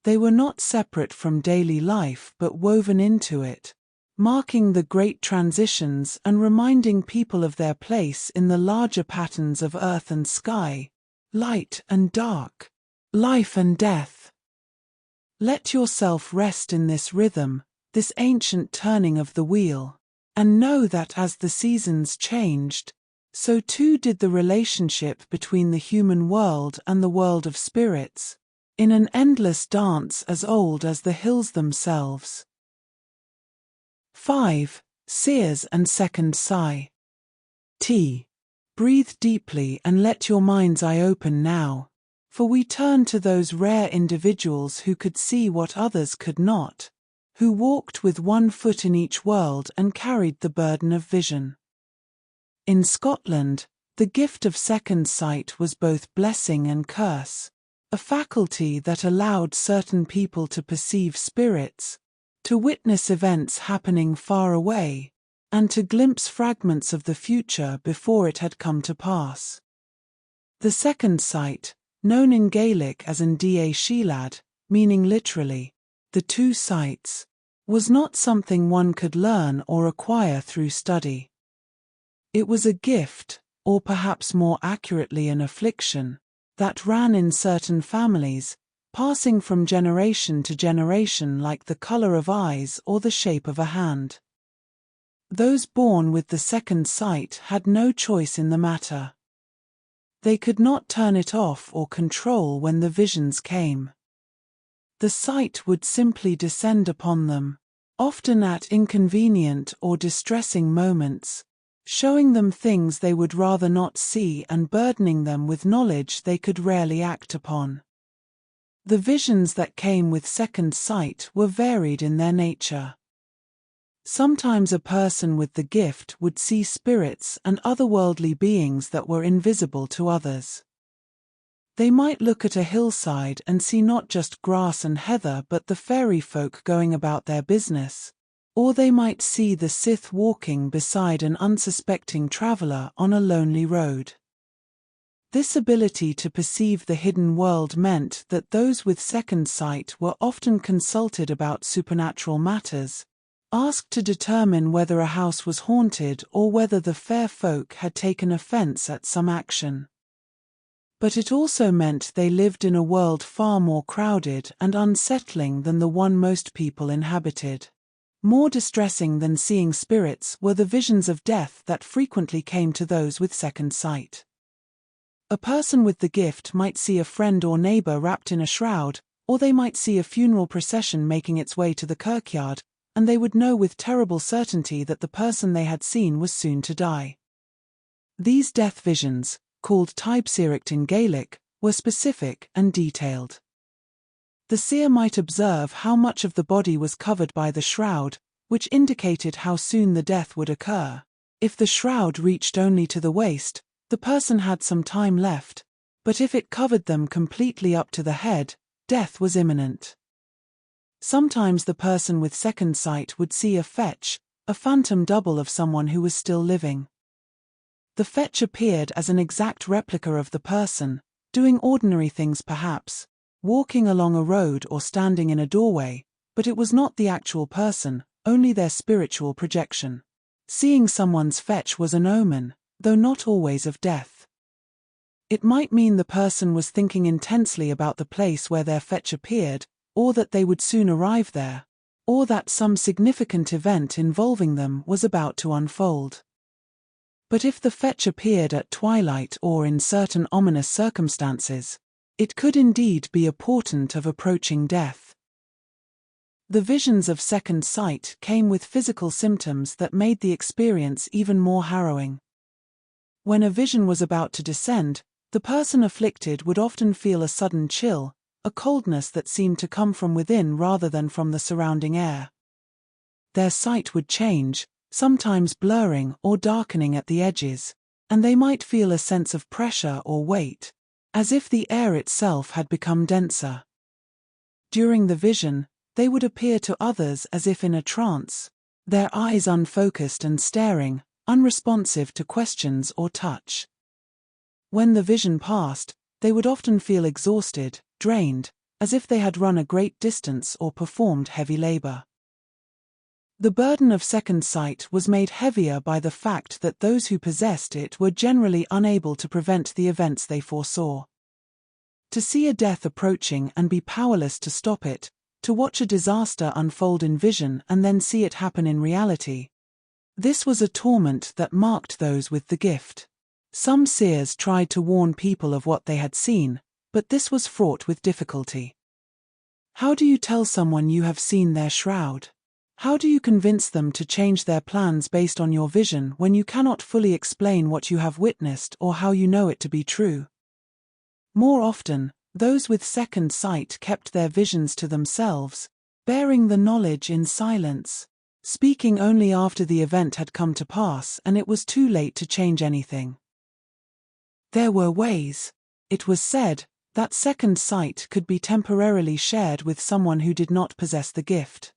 They were not separate from daily life but woven into it, marking the great transitions and reminding people of their place in the larger patterns of earth and sky, light and dark, life and death. Let yourself rest in this rhythm, this ancient turning of the wheel, and know that as the seasons changed, so too did the relationship between the human world and the world of spirits, in an endless dance as old as the hills themselves. 5. Seers and second sigh. Breathe deeply and let your mind's eye open now, For we turn to those rare individuals who could see what others could not, who walked with one foot in each world and carried the burden of vision. In Scotland, the gift of second sight was both blessing and curse, a faculty that allowed certain people to perceive spirits, to witness events happening far away, and to glimpse fragments of the future before it had come to pass. The second sight, known in Gaelic as an da Sheelad, meaning literally, the two sights, was not something one could learn or acquire through study. It was a gift, or perhaps more accurately an affliction, that ran in certain families, passing from generation to generation like the color of eyes or the shape of a hand. Those born with the second sight had no choice in the matter. They could not turn it off or control when the visions came. The sight would simply descend upon them, often at inconvenient or distressing moments, showing them things they would rather not see and burdening them with knowledge they could rarely act upon. The visions that came with second sight were varied in their nature. Sometimes a person with the gift would see spirits and otherworldly beings that were invisible to others. They might look at a hillside and see not just grass and heather but the fairy folk going about their business, or they might see the Sith walking beside an unsuspecting traveler on a lonely road. This ability to perceive the hidden world meant that those with second sight were often consulted about supernatural matters, asked to determine whether a house was haunted or whether the fair folk had taken offense at some action. But it also meant they lived in a world far more crowded and unsettling than the one most people inhabited. More distressing than seeing spirits were the visions of death that frequently came to those with second sight. A person with the gift might see a friend or neighbor wrapped in a shroud, or they might see a funeral procession making its way to the kirkyard, and they would know with terrible certainty that the person they had seen was soon to die. These death visions, called taibhsiacht in Gaelic, were specific and detailed. The seer might observe how much of the body was covered by the shroud, which indicated how soon the death would occur. If the shroud reached only to the waist, the person had some time left, but if it covered them completely up to the head, death was imminent. Sometimes the person with second sight would see a fetch, a phantom double of someone who was still living. The fetch appeared as an exact replica of the person, doing ordinary things perhaps, walking along a road or standing in a doorway, but it was not the actual person, only their spiritual projection. Seeing someone's fetch was an omen, though not always of death. It might mean the person was thinking intensely about the place where their fetch appeared, or that they would soon arrive there, or that some significant event involving them was about to unfold. But if the fetch appeared at twilight or in certain ominous circumstances, it could indeed be a portent of approaching death. The visions of second sight came with physical symptoms that made the experience even more harrowing. When a vision was about to descend, the person afflicted would often feel a sudden chill, a coldness that seemed to come from within rather than from the surrounding air. Their sight would change, sometimes blurring or darkening at the edges, and they might feel a sense of pressure or weight, as if the air itself had become denser. During the vision, they would appear to others as if in a trance, their eyes unfocused and staring, unresponsive to questions or touch. When the vision passed, they would often feel exhausted, drained, as if they had run a great distance or performed heavy labor. The burden of second sight was made heavier by the fact that those who possessed it were generally unable to prevent the events they foresaw. To see a death approaching and be powerless to stop it, to watch a disaster unfold in vision and then see it happen in reality, this was a torment that marked those with the gift. Some seers tried to warn people of what they had seen, but this was fraught with difficulty. How do you tell someone you have seen their shroud? How do you convince them to change their plans based on your vision when you cannot fully explain what you have witnessed or how you know it to be true? More often, Those with second sight kept their visions to themselves, bearing the knowledge in silence, speaking only after the event had come to pass and it was too late to change anything. There were ways, it was said, that second sight could be temporarily shared with someone who did not possess the gift.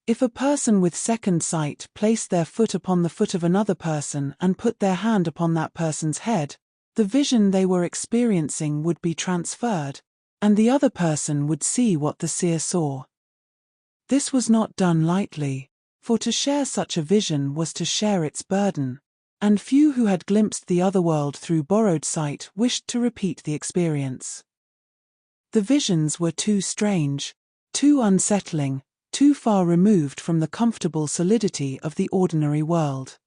If a person with second sight placed their foot upon the foot of another person and put their hand upon that person's head, the vision they were experiencing would be transferred, and the other person would see what the seer saw. This was not done lightly, for to share such a vision was to share its burden, and few who had glimpsed the other world through borrowed sight wished to repeat the experience. The visions were too strange, too unsettling, too far removed from the comfortable solidity of the ordinary world.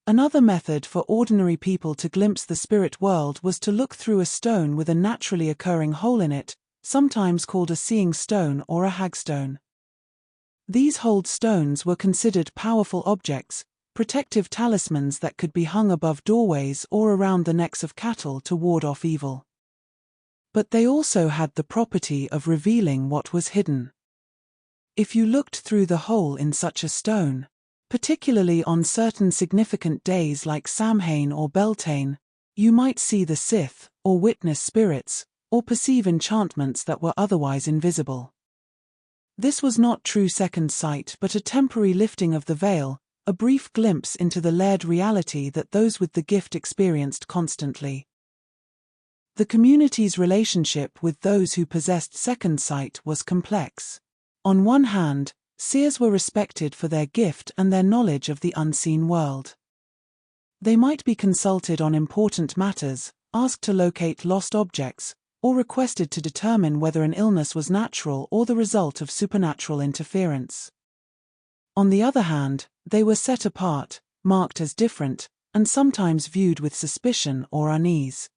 Another method for ordinary people to glimpse the spirit world was to look through a stone with a naturally occurring hole in it, sometimes called a seeing stone or a hagstone. These holed stones were considered powerful objects, protective talismans that could be hung above doorways or around the necks of cattle to ward off evil. But they also had the property of revealing what was hidden. If you looked through the hole in such a stone, particularly on certain significant days like Samhain or Beltane, you might see the Sith, or witness spirits, or perceive enchantments that were otherwise invisible. This was not true second sight but a temporary lifting of the veil, a brief glimpse into the layered reality that those with the gift experienced constantly. The community's relationship with those who possessed second sight was complex. On one hand, seers were respected for their gift and their knowledge of the unseen world. They might be consulted on important matters, asked to locate lost objects, or requested to determine whether an illness was natural or the result of supernatural interference. On the other hand, they were set apart, marked as different, and sometimes viewed with suspicion or unease.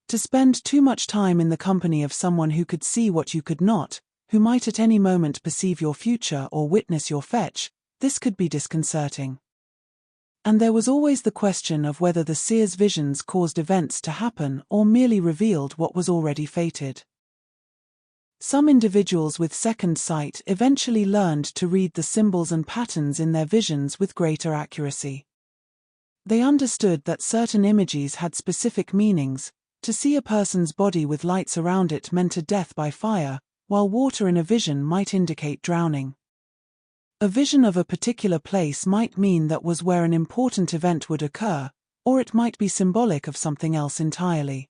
To spend too much time in the company of someone who could see what you could not, who might at any moment perceive your future or witness your fetch, this could be disconcerting. And there was always the question of whether the seer's visions caused events to happen or merely revealed what was already fated. Some individuals with second sight eventually learned to read the symbols and patterns in their visions with greater accuracy. They understood that certain images had specific meanings. To see a person's body with lights around it meant a death by fire, while water in a vision might indicate drowning. A vision of a particular place might mean that was where an important event would occur, or it might be symbolic of something else entirely.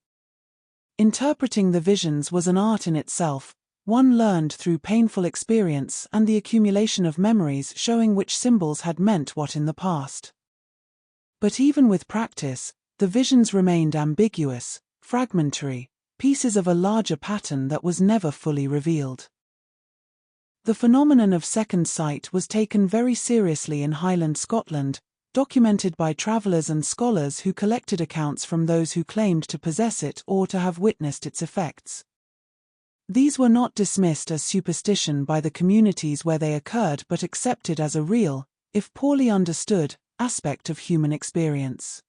Interpreting the visions was an art in itself, one learned through painful experience and the accumulation of memories showing which symbols had meant what in the past. But even with practice, the visions remained ambiguous, fragmentary, pieces of a larger pattern that was never fully revealed. The phenomenon of second sight was taken very seriously in Highland Scotland, documented by travellers and scholars who collected accounts from those who claimed to possess it or to have witnessed its effects. These were not dismissed as superstition by the communities where they occurred but accepted as a real, if poorly understood, aspect of human experience.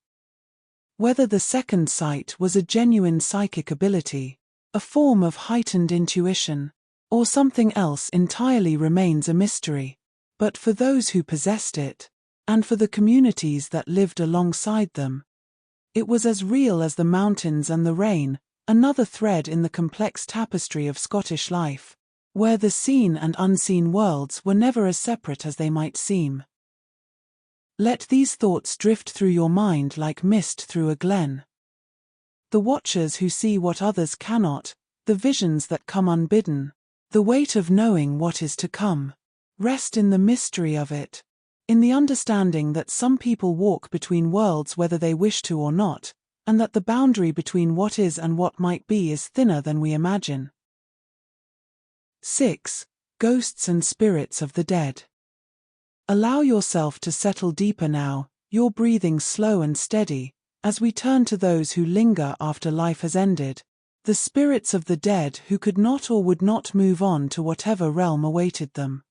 Whether the second sight was a genuine psychic ability, a form of heightened intuition, or something else entirely remains a mystery. But for those who possessed it, and for the communities that lived alongside them, it was as real as the mountains and the rain, another thread in the complex tapestry of Scottish life, where the seen and unseen worlds were never as separate as they might seem. Let these thoughts drift through your mind like mist through a glen. The watchers who see what others cannot, the visions that come unbidden, the weight of knowing what is to come, rest in the mystery of it, in the understanding that some people walk between worlds whether they wish to or not, and that the boundary between what is and what might be is thinner than we imagine. 6. Ghosts and spirits of the dead. Allow yourself to settle deeper now, your breathing slow and steady, as we turn to those who linger after life has ended, the spirits of the dead who could not or would not move on to whatever realm awaited them.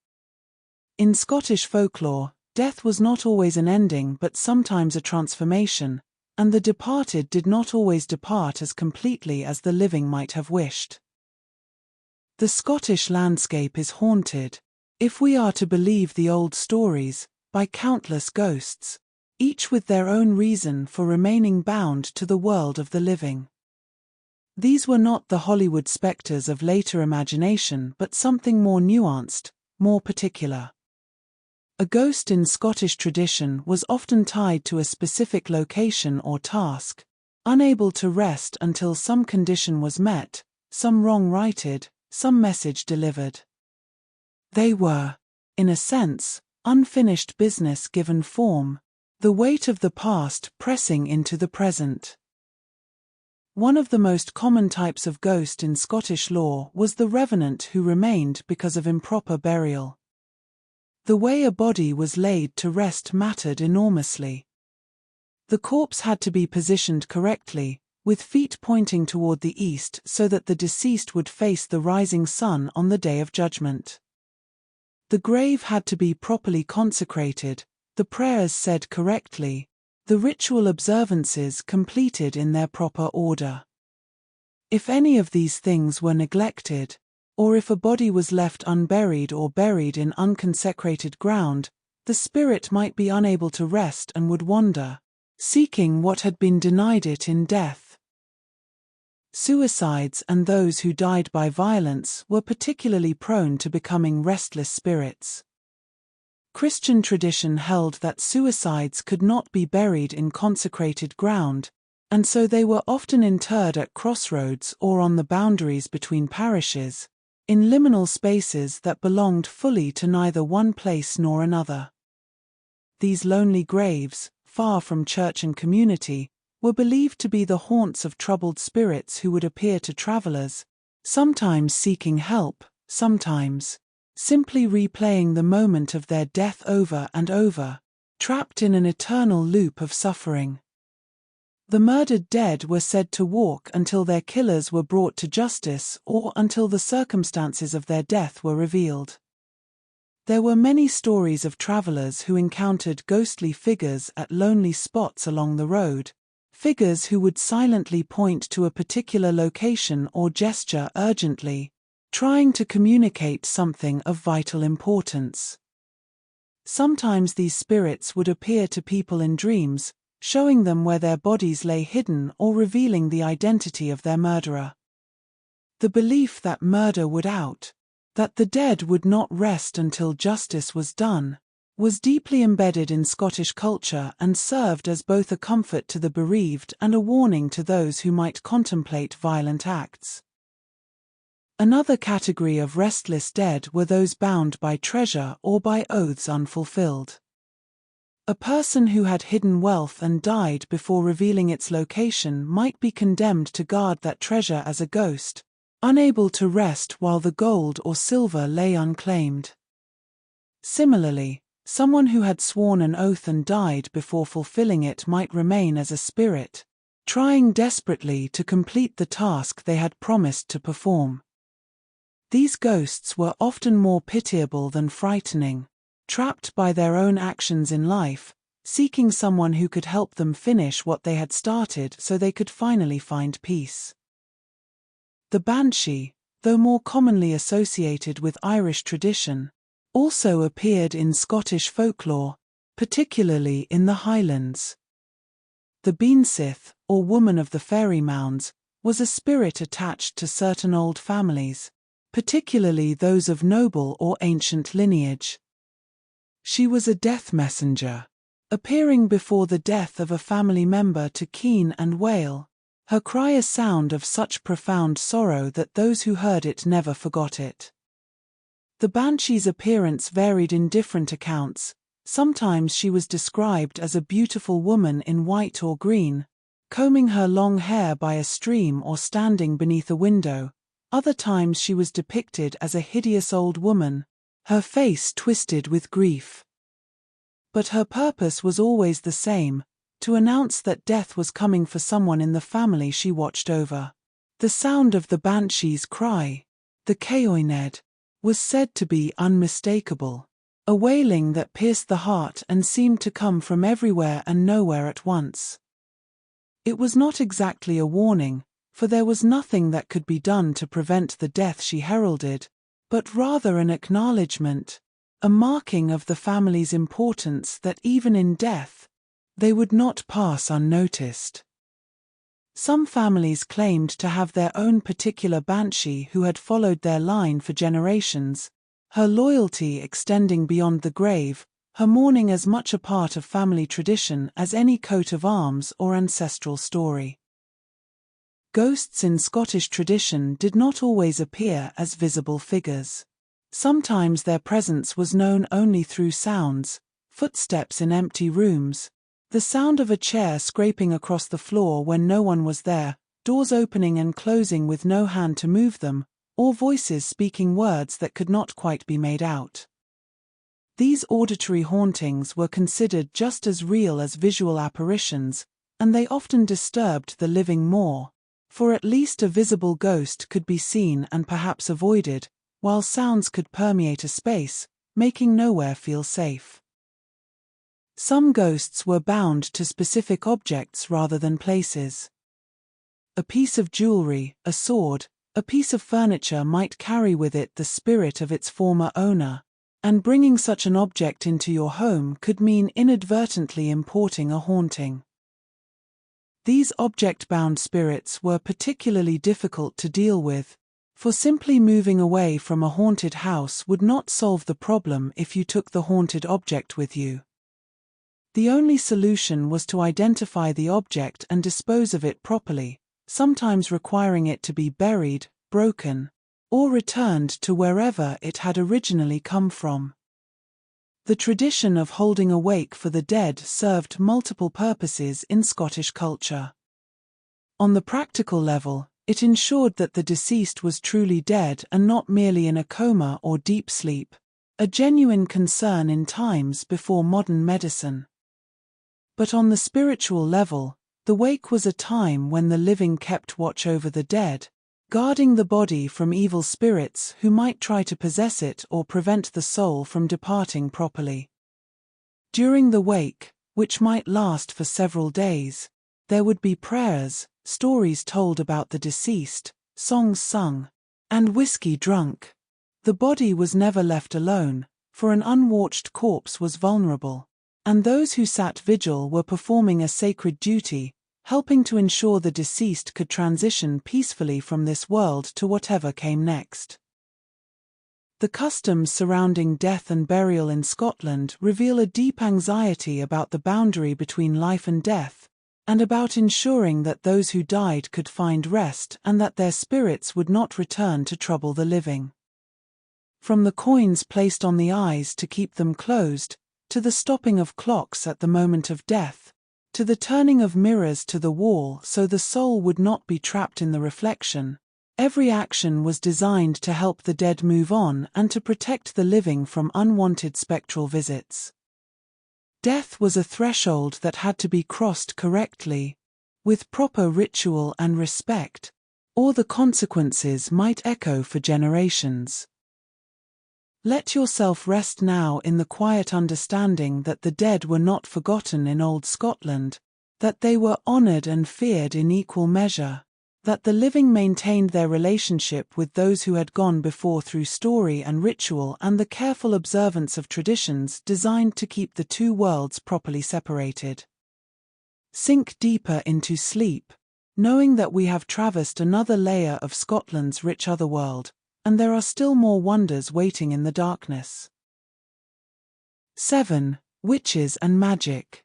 In Scottish folklore, death was not always an ending but sometimes a transformation, and the departed did not always depart as completely as the living might have wished. The Scottish landscape is haunted, if we are to believe the old stories, by countless ghosts, each with their own reason for remaining bound to the world of the living. These were not the Hollywood spectres of later imagination, but something more nuanced, more particular. A ghost in Scottish tradition was often tied to a specific location or task, unable to rest until some condition was met, some wrong righted, some message delivered. They were, in a sense, unfinished business given form, the weight of the past pressing into the present. One of the most common types of ghost in Scottish lore was the revenant who remained because of improper burial. The way a body was laid to rest mattered enormously. The corpse had to be positioned correctly, with feet pointing toward the east so that the deceased would face the rising sun on the Day of Judgment. The grave had to be properly consecrated, the prayers said correctly, the ritual observances completed in their proper order. If any of these things were neglected, or if a body was left unburied or buried in unconsecrated ground, the spirit might be unable to rest and would wander, seeking what had been denied it in death. Suicides and those who died by violence were particularly prone to becoming restless spirits. Christian tradition held that suicides could not be buried in consecrated ground, and so they were often interred at crossroads or on the boundaries between parishes, in liminal spaces that belonged fully to neither one place nor another. These lonely graves, far from church and community, were believed to be the haunts of troubled spirits who would appear to travelers, sometimes seeking help, sometimes simply replaying the moment of their death over and over, trapped in an eternal loop of suffering. The murdered dead were said to walk until their killers were brought to justice or until the circumstances of their death were revealed. There were many stories of travelers who encountered ghostly figures at lonely spots along the road, figures who would silently point to a particular location or gesture urgently, trying to communicate something of vital importance. Sometimes these spirits would appear to people in dreams, showing them where their bodies lay hidden or revealing the identity of their murderer. The belief that murder would out, that the dead would not rest until justice was done, was deeply embedded in Scottish culture and served as both a comfort to the bereaved and a warning to those who might contemplate violent acts. Another category of restless dead were those bound by treasure or by oaths unfulfilled. A person who had hidden wealth and died before revealing its location might be condemned to guard that treasure as a ghost, unable to rest while the gold or silver lay unclaimed. Similarly, someone who had sworn an oath and died before fulfilling it might remain as a spirit, trying desperately to complete the task they had promised to perform. These ghosts were often more pitiable than frightening, trapped by their own actions in life, seeking someone who could help them finish what they had started so they could finally find peace. The banshee, though more commonly associated with Irish tradition, also appeared in Scottish folklore, particularly in the Highlands. The Beansith, or woman of the fairy mounds, was a spirit attached to certain old families, particularly those of noble or ancient lineage. She was a death messenger, appearing before the death of a family member to keen and wail, her cry a sound of such profound sorrow that those who heard it never forgot it. The banshee's appearance varied in different accounts. Sometimes she was described as a beautiful woman in white or green, combing her long hair by a stream or standing beneath a window. Other times she was depicted as a hideous old woman, her face twisted with grief. But her purpose was always the same, to announce that death was coming for someone in the family she watched over. The sound of the banshee's cry, the caoined, was said to be unmistakable, a wailing that pierced the heart and seemed to come from everywhere and nowhere at once. It was not exactly a warning, for there was nothing that could be done to prevent the death she heralded, but rather an acknowledgement, a marking of the family's importance that even in death, they would not pass unnoticed. Some families claimed to have their own particular banshee who had followed their line for generations, her loyalty extending beyond the grave, her mourning as much a part of family tradition as any coat of arms or ancestral story. Ghosts in Scottish tradition did not always appear as visible figures. Sometimes their presence was known only through sounds, footsteps in empty rooms, the sound of a chair scraping across the floor when no one was there, doors opening and closing with no hand to move them, or voices speaking words that could not quite be made out. These auditory hauntings were considered just as real as visual apparitions, and they often disturbed the living more, for at least a visible ghost could be seen and perhaps avoided, while sounds could permeate a space, making nowhere feel safe. Some ghosts were bound to specific objects rather than places. A piece of jewelry, a sword, a piece of furniture might carry with it the spirit of its former owner, and bringing such an object into your home could mean inadvertently importing a haunting. These object-bound spirits were particularly difficult to deal with, for simply moving away from a haunted house would not solve the problem if you took the haunted object with you. The only solution was to identify the object and dispose of it properly, sometimes requiring it to be buried, broken, or returned to wherever it had originally come from. The tradition of holding a wake for the dead served multiple purposes in Scottish culture. On the practical level, it ensured that the deceased was truly dead and not merely in a coma or deep sleep, a genuine concern in times before modern medicine. But on the spiritual level, the wake was a time when the living kept watch over the dead, guarding the body from evil spirits who might try to possess it or prevent the soul from departing properly. During the wake, which might last for several days, there would be prayers, stories told about the deceased, songs sung, and whiskey drunk. The body was never left alone, for an unwatched corpse was vulnerable, and those who sat vigil were performing a sacred duty, helping to ensure the deceased could transition peacefully from this world to whatever came next. The customs surrounding death and burial in Scotland reveal a deep anxiety about the boundary between life and death, and about ensuring that those who died could find rest and that their spirits would not return to trouble the living. From the coins placed on the eyes to keep them closed, to the stopping of clocks at the moment of death, to the turning of mirrors to the wall so the soul would not be trapped in the reflection, every action was designed to help the dead move on and to protect the living from unwanted spectral visits. Death was a threshold that had to be crossed correctly, with proper ritual and respect, or the consequences might echo for generations. Let yourself rest now in the quiet understanding that the dead were not forgotten in old Scotland, that they were honored and feared in equal measure, that the living maintained their relationship with those who had gone before through story and ritual and the careful observance of traditions designed to keep the two worlds properly separated. Sink deeper into sleep, knowing that we have traversed another layer of Scotland's rich otherworld, and there are still more wonders waiting in the darkness. 7. Witches and Magic.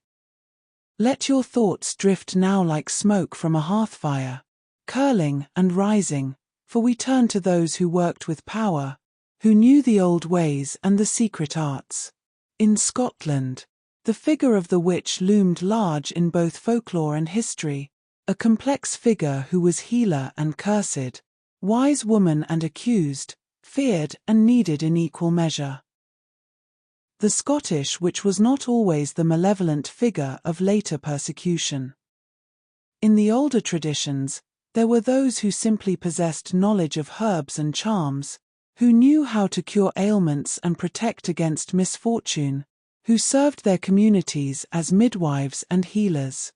Let your thoughts drift now like smoke from a hearthfire, curling and rising, for we turn to those who worked with power, who knew the old ways and the secret arts. In Scotland, the figure of the witch loomed large in both folklore and history, a complex figure who was healer and cursed, wise woman and accused, feared and needed in equal measure. The Scottish witch was not always the malevolent figure of later persecution. In the older traditions, there were those who simply possessed knowledge of herbs and charms, who knew how to cure ailments and protect against misfortune, who served their communities as midwives and healers.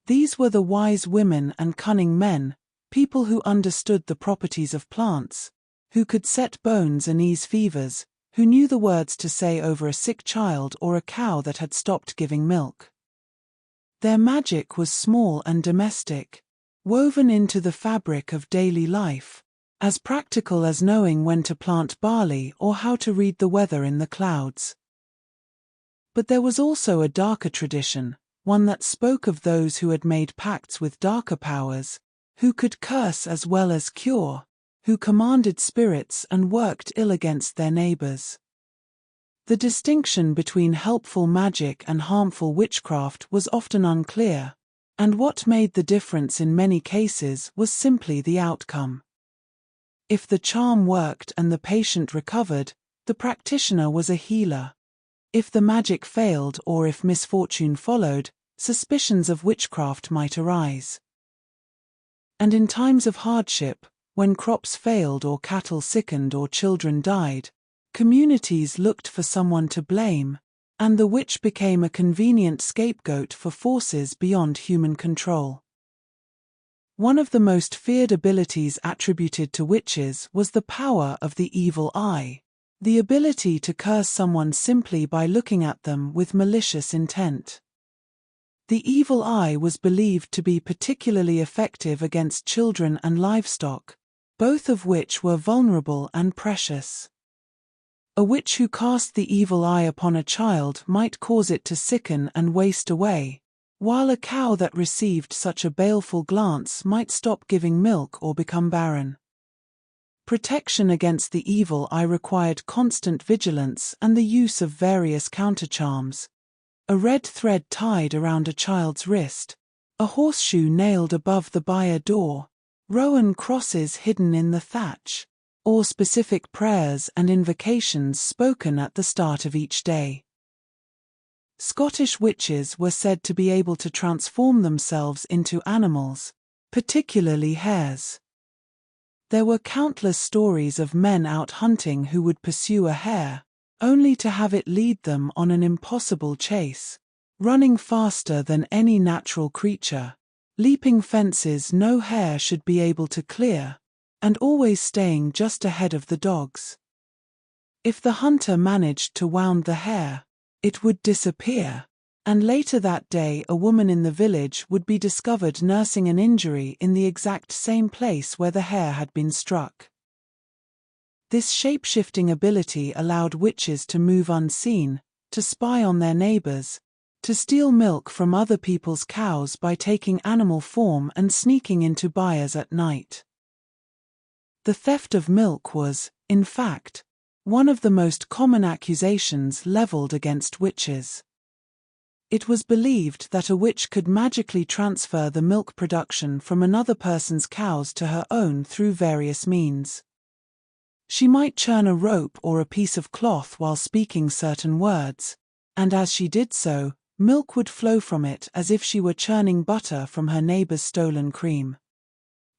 These were the wise women and cunning men, people who understood the properties of plants, who could set bones and ease fevers, who knew the words to say over a sick child or a cow that had stopped giving milk. Their magic was small and domestic, woven into the fabric of daily life, as practical as knowing when to plant barley or how to read the weather in the clouds. But there was also a darker tradition, one that spoke of those who had made pacts with darker powers, who could curse as well as cure, who commanded spirits and worked ill against their neighbors. The distinction between helpful magic and harmful witchcraft was often unclear, and what made the difference in many cases was simply the outcome. If the charm worked and the patient recovered, the practitioner was a healer. If the magic failed or if misfortune followed, suspicions of witchcraft might arise. And in times of hardship, when crops failed or cattle sickened or children died, communities looked for someone to blame, and the witch became a convenient scapegoat for forces beyond human control. One of the most feared abilities attributed to witches was the power of the evil eye, the ability to curse someone simply by looking at them with malicious intent. The evil eye was believed to be particularly effective against children and livestock, both of which were vulnerable and precious. A witch who cast the evil eye upon a child might cause it to sicken and waste away, while a cow that received such a baleful glance might stop giving milk or become barren. Protection against the evil eye required constant vigilance and the use of various countercharms. A red thread tied around a child's wrist, a horseshoe nailed above the byre door, rowan crosses hidden in the thatch, or specific prayers and invocations spoken at the start of each day. Scottish witches were said to be able to transform themselves into animals, particularly hares. There were countless stories of men out hunting who would pursue a hare, only to have it lead them on an impossible chase, running faster than any natural creature, leaping fences no hare should be able to clear, and always staying just ahead of the dogs. If the hunter managed to wound the hare, it would disappear, and later that day a woman in the village would be discovered nursing an injury in the exact same place where the hare had been struck. This shape-shifting ability allowed witches to move unseen, to spy on their neighbors, to steal milk from other people's cows by taking animal form and sneaking into byres at night. The theft of milk was, in fact, one of the most common accusations leveled against witches. It was believed that a witch could magically transfer the milk production from another person's cows to her own through various means. She might churn a rope or a piece of cloth while speaking certain words, and as she did so, milk would flow from it as if she were churning butter from her neighbor's stolen cream.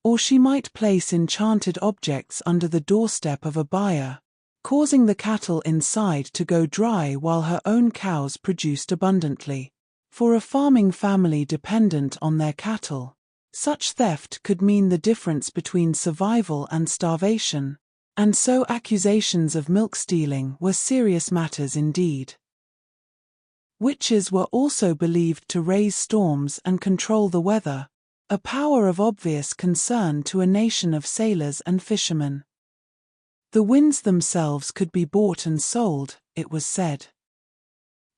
Or she might place enchanted objects under the doorstep of a byre, causing the cattle inside to go dry while her own cows produced abundantly. For a farming family dependent on their cattle, such theft could mean the difference between survival and starvation, and so accusations of milk stealing were serious matters indeed. Witches were also believed to raise storms and control the weather, a power of obvious concern to a nation of sailors and fishermen. The winds themselves could be bought and sold, it was said.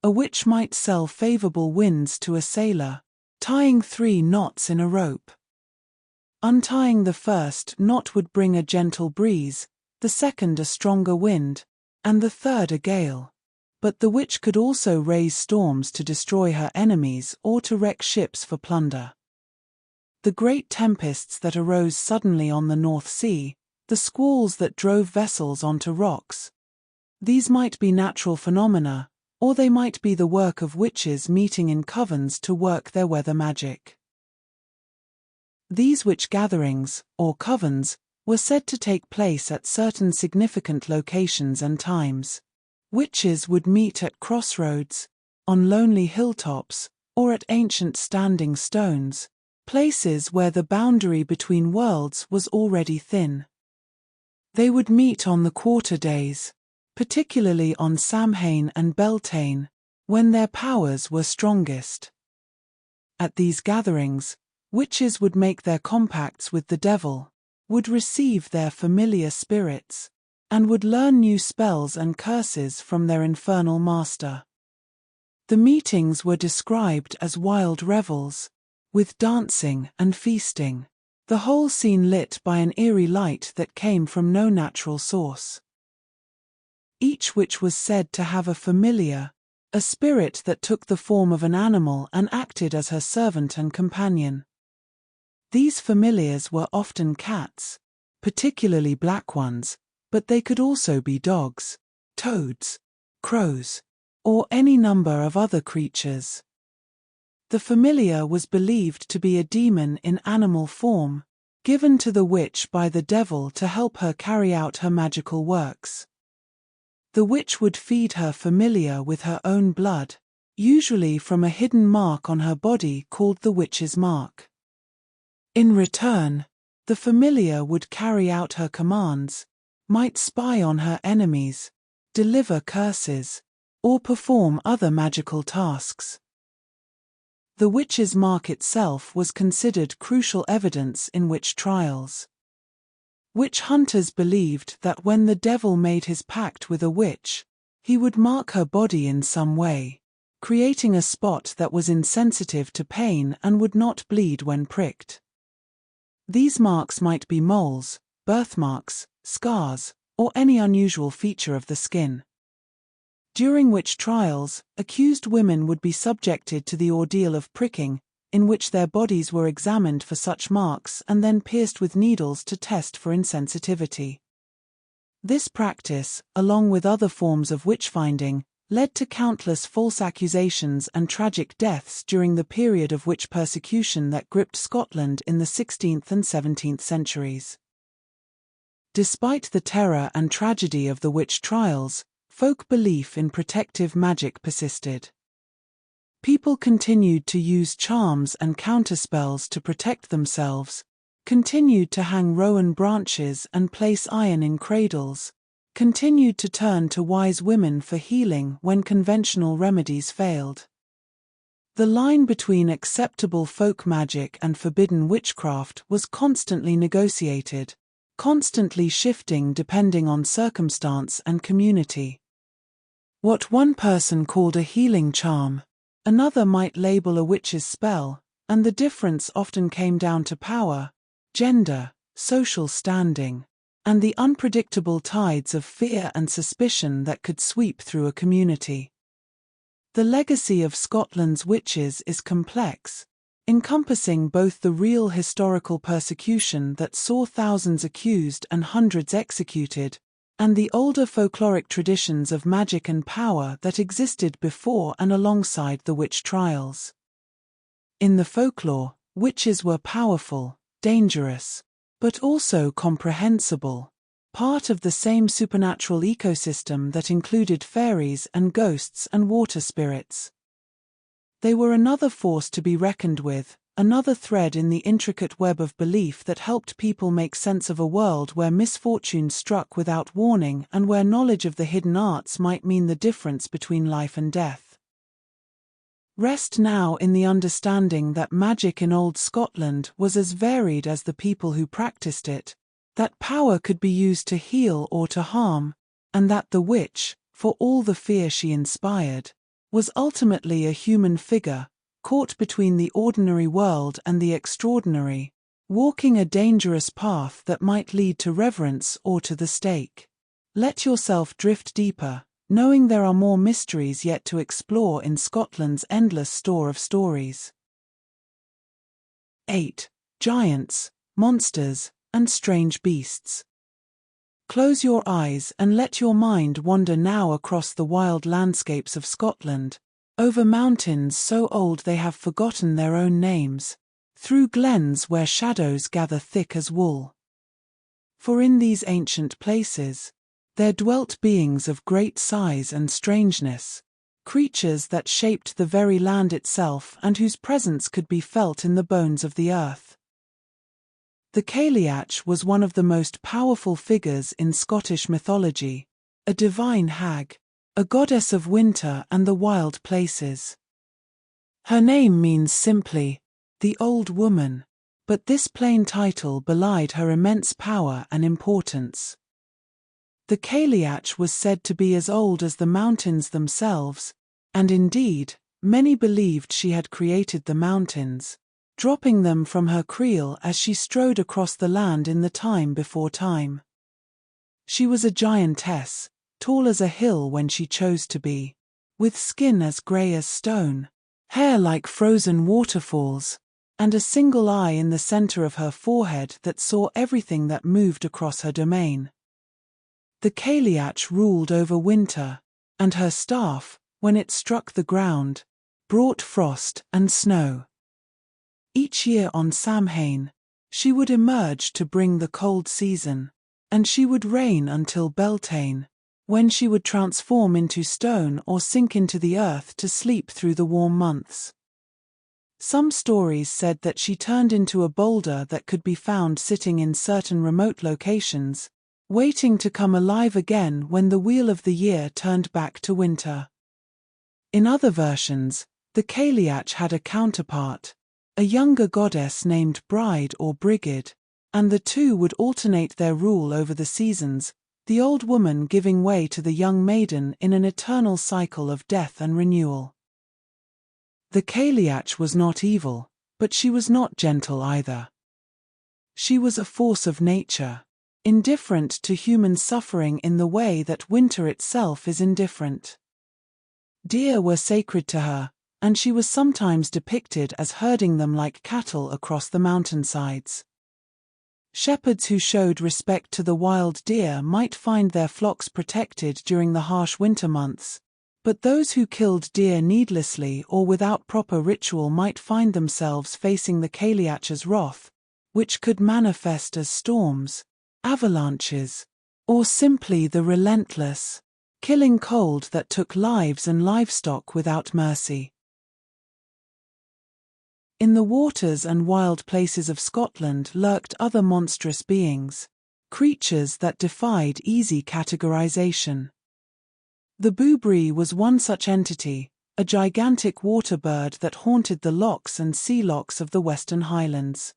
A witch might sell favorable winds to a sailor, tying 3 knots in a rope. Untying the first knot would bring a gentle breeze, the second a stronger wind, and the third a gale. But the witch could also raise storms to destroy her enemies or to wreck ships for plunder. The great tempests that arose suddenly on the North Sea, the squalls that drove vessels onto rocks. These might be natural phenomena, or they might be the work of witches meeting in covens to work their weather magic. These witch gatherings, or covens, were said to take place at certain significant locations and times. Witches would meet at crossroads, on lonely hilltops, or at ancient standing stones, places where the boundary between worlds was already thin. They would meet on the quarter days, particularly on Samhain and Beltane, when their powers were strongest. At these gatherings, witches would make their compacts with the devil, would receive their familiar spirits, and would learn new spells and curses from their infernal master. The meetings were described as wild revels, with dancing and feasting, the whole scene lit by an eerie light that came from no natural source. Each witch was said to have a familiar, a spirit that took the form of an animal and acted as her servant and companion. These familiars were often cats, particularly black ones, but they could also be dogs, toads, crows, or any number of other creatures. The familiar was believed to be a demon in animal form, given to the witch by the devil to help her carry out her magical works. The witch would feed her familiar with her own blood, usually from a hidden mark on her body called the witch's mark. In return, the familiar would carry out her commands, might spy on her enemies, deliver curses, or perform other magical tasks. The witch's mark itself was considered crucial evidence in witch trials. Witch hunters believed that when the devil made his pact with a witch, he would mark her body in some way, creating a spot that was insensitive to pain and would not bleed when pricked. These marks might be moles, birthmarks, scars, or any unusual feature of the skin. During witch trials, accused women would be subjected to the ordeal of pricking, in which their bodies were examined for such marks and then pierced with needles to test for insensitivity. This practice, along with other forms of witch-finding, led to countless false accusations and tragic deaths during the period of witch persecution that gripped Scotland in the 16th and 17th centuries. Despite the terror and tragedy of the witch trials, folk belief in protective magic persisted. People continued to use charms and counterspells to protect themselves, continued to hang rowan branches and place iron in cradles, continued to turn to wise women for healing when conventional remedies failed. The line between acceptable folk magic and forbidden witchcraft was constantly negotiated, constantly shifting depending on circumstance and community. What one person called a healing charm, another might label a witch's spell, and the difference often came down to power, gender, social standing, and the unpredictable tides of fear and suspicion that could sweep through a community. The legacy of Scotland's witches is complex, encompassing both the real historical persecution that saw thousands accused and hundreds executed, and the older folkloric traditions of magic and power that existed before and alongside the witch trials. In the folklore, witches were powerful, dangerous, but also comprehensible, part of the same supernatural ecosystem that included fairies and ghosts and water spirits. They were another force to be reckoned with, another thread in the intricate web of belief that helped people make sense of a world where misfortune struck without warning and where knowledge of the hidden arts might mean the difference between life and death. Rest now in the understanding that magic in old Scotland was as varied as the people who practiced it, that power could be used to heal or to harm, and that the witch, for all the fear she inspired, was ultimately a human figure, caught between the ordinary world and the extraordinary, walking a dangerous path that might lead to reverence or to the stake. Let yourself drift deeper, knowing there are more mysteries yet to explore in Scotland's endless store of stories. 8. Giants, monsters, and strange beasts. Close your eyes and let your mind wander now across the wild landscapes of Scotland, over mountains so old they have forgotten their own names, through glens where shadows gather thick as wool. For in these ancient places, there dwelt beings of great size and strangeness, creatures that shaped the very land itself and whose presence could be felt in the bones of the earth. The Cailleach was one of the most powerful figures in Scottish mythology, a divine hag, a goddess of winter and the wild places. Her name means simply, the old woman, but this plain title belied her immense power and importance. The Cailleach was said to be as old as the mountains themselves, and indeed, many believed she had created the mountains, dropping them from her creel as she strode across the land in the time before time. She was a giantess, tall as a hill when she chose to be, with skin as grey as stone, hair like frozen waterfalls, and a single eye in the center of her forehead that saw everything that moved across her domain. The Cailleach ruled over winter, and her staff, when it struck the ground, brought frost and snow. Each year on Samhain, she would emerge to bring the cold season, and she would reign until Beltane, when she would transform into stone or sink into the earth to sleep through the warm months. Some stories said that she turned into a boulder that could be found sitting in certain remote locations, waiting to come alive again when the wheel of the year turned back to winter. In other versions, the Cailleach had a counterpart, a younger goddess named Bride or Brigid, and the two would alternate their rule over the seasons, the old woman giving way to the young maiden in an eternal cycle of death and renewal. The Cailleach was not evil, but she was not gentle either. She was a force of nature, indifferent to human suffering in the way that winter itself is indifferent. Deer were sacred to her, and she was sometimes depicted as herding them like cattle across the mountainsides. Shepherds who showed respect to the wild deer might find their flocks protected during the harsh winter months, but those who killed deer needlessly or without proper ritual might find themselves facing the Cailleach's wrath, which could manifest as storms, avalanches, or simply the relentless, killing cold that took lives and livestock without mercy. In the waters and wild places of Scotland lurked other monstrous beings, creatures that defied easy categorization. The boobree was one such entity, a gigantic water bird that haunted the lochs and sea lochs of the Western Highlands.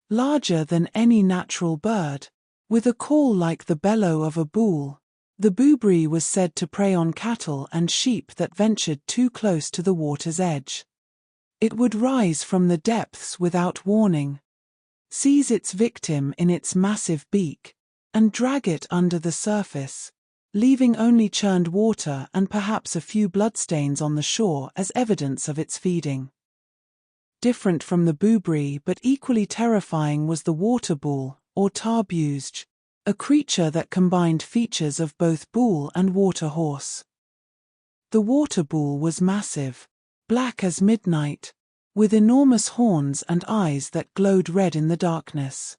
Larger than any natural bird, with a call like the bellow of a bull, the boobree was said to prey on cattle and sheep that ventured too close to the water's edge. It would rise from the depths without warning, seize its victim in its massive beak, and drag it under the surface, leaving only churned water and perhaps a few bloodstains on the shore as evidence of its feeding. Different from the boobree but equally terrifying was the water bull, or tarbuesge, a creature that combined features of both bull and water horse. The water bull was massive, black as midnight, with enormous horns and eyes that glowed red in the darkness.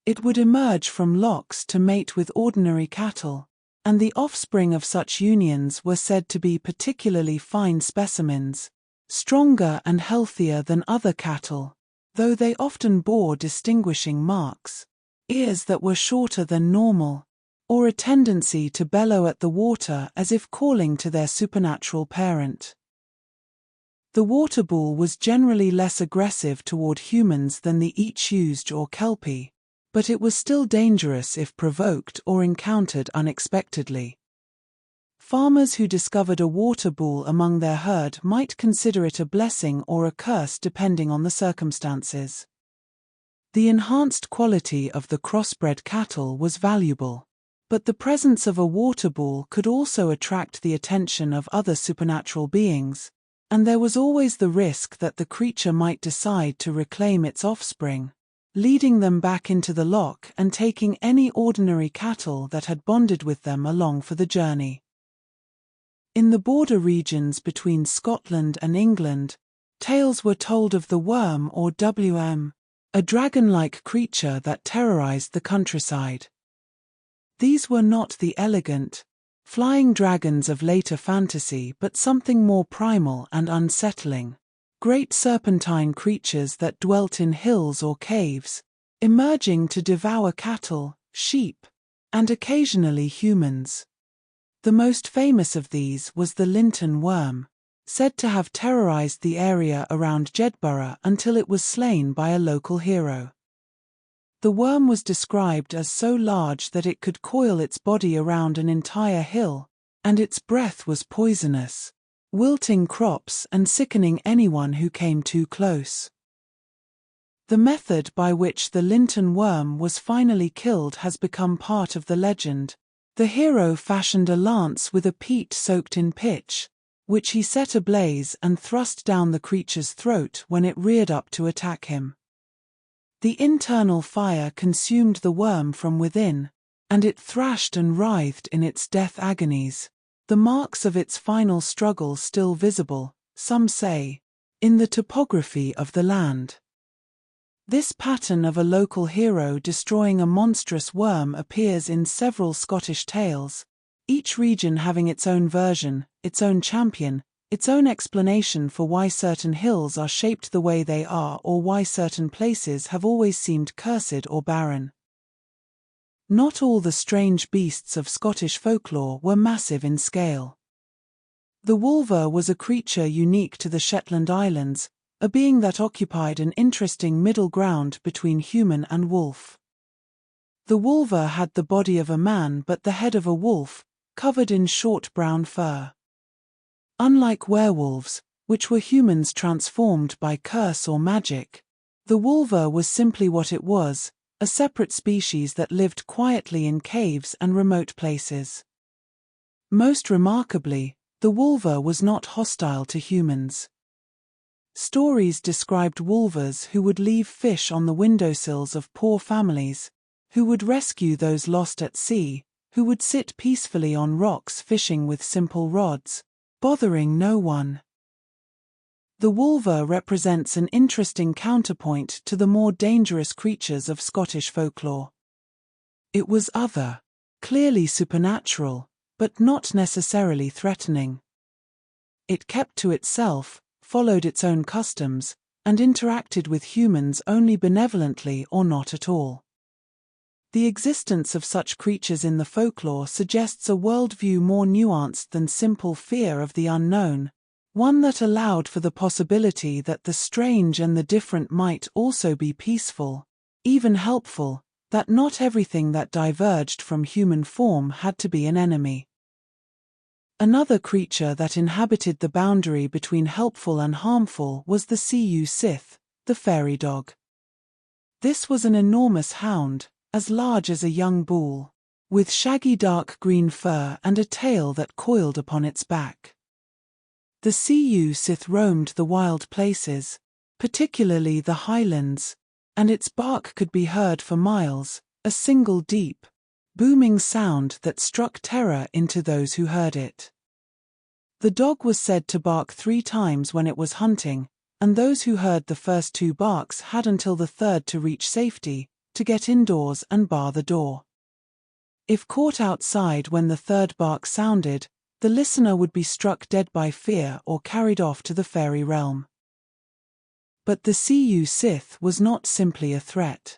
It would emerge from lochs to mate with ordinary cattle, and the offspring of such unions were said to be particularly fine specimens, stronger and healthier than other cattle, though they often bore distinguishing marks, ears that were shorter than normal, or a tendency to bellow at the water as if calling to their supernatural parent. The water bull was generally less aggressive toward humans than the each-used or kelpie, but it was still dangerous if provoked or encountered unexpectedly. Farmers who discovered a water bull among their herd might consider it a blessing or a curse depending on the circumstances. The enhanced quality of the crossbred cattle was valuable, but the presence of a water bull could also attract the attention of other supernatural beings, and there was always the risk that the creature might decide to reclaim its offspring, leading them back into the loch and taking any ordinary cattle that had bonded with them along for the journey. In the border regions between Scotland and England, tales were told of the worm or WM, a dragon-like creature that terrorized the countryside. These were not the elegant, flying dragons of later fantasy, but something more primal and unsettling. Great serpentine creatures that dwelt in hills or caves, emerging to devour cattle, sheep, and occasionally humans. The most famous of these was the Linton worm, said to have terrorized the area around Jedburgh until it was slain by a local hero. The worm was described as so large that it could coil its body around an entire hill, and its breath was poisonous, wilting crops and sickening anyone who came too close. The method by which the Linton worm was finally killed has become part of the legend. The hero fashioned a lance with a peat soaked in pitch, which he set ablaze and thrust down the creature's throat when it reared up to attack him. The internal fire consumed the worm from within, and it thrashed and writhed in its death agonies, the marks of its final struggle still visible, some say, in the topography of the land. This pattern of a local hero destroying a monstrous worm appears in several Scottish tales, each region having its own version, its own champion, its own explanation for why certain hills are shaped the way they are or why certain places have always seemed cursed or barren. Not all the strange beasts of Scottish folklore were massive in scale. The wolver was a creature unique to the Shetland Islands, a being that occupied an interesting middle ground between human and wolf. The wolver had the body of a man but the head of a wolf, covered in short brown fur. Unlike werewolves, which were humans transformed by curse or magic, the wolver was simply what it was, a separate species that lived quietly in caves and remote places. Most remarkably, the wolver was not hostile to humans. Stories described wolvers who would leave fish on the windowsills of poor families, who would rescue those lost at sea, who would sit peacefully on rocks fishing with simple rods, bothering no one. The wolver represents an interesting counterpoint to the more dangerous creatures of Scottish folklore. It was other, clearly supernatural, but not necessarily threatening. It kept to itself, followed its own customs, and interacted with humans only benevolently or not at all. The existence of such creatures in the folklore suggests a worldview more nuanced than simple fear of the unknown, one that allowed for the possibility that the strange and the different might also be peaceful, even helpful, that not everything that diverged from human form had to be an enemy. Another creature that inhabited the boundary between helpful and harmful was the Sea Sith, the fairy dog. This was an enormous hound, as large as a young bull, with shaggy dark green fur and a tail that coiled upon its back. The Sea Sith roamed the wild places, particularly the highlands, and its bark could be heard for miles, a single deep, booming sound that struck terror into those who heard it. The dog was said to bark 3 times when it was hunting, and those who heard the first 2 barks had until the third to reach safety, to get indoors and bar the door. If caught outside when the third bark sounded, the listener would be struck dead by fear or carried off to the fairy realm. But the Sea Sith was not simply a threat.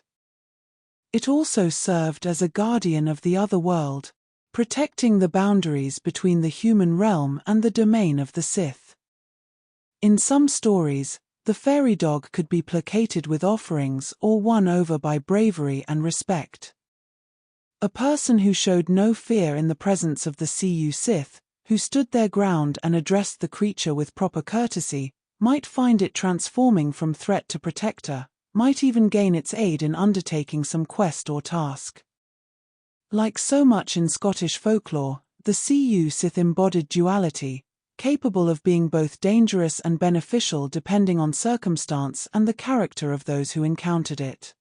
It also served as a guardian of the other world, protecting the boundaries between the human realm and the domain of the Sith. In some stories, the fairy dog could be placated with offerings or won over by bravery and respect. A person who showed no fear in the presence of the Sea Sith, who stood their ground and addressed the creature with proper courtesy, might find it transforming from threat to protector, might even gain its aid in undertaking some quest or task. Like so much in Scottish folklore, the Sea Sith embodied duality, capable of being both dangerous and beneficial depending on circumstance and the character of those who encountered it.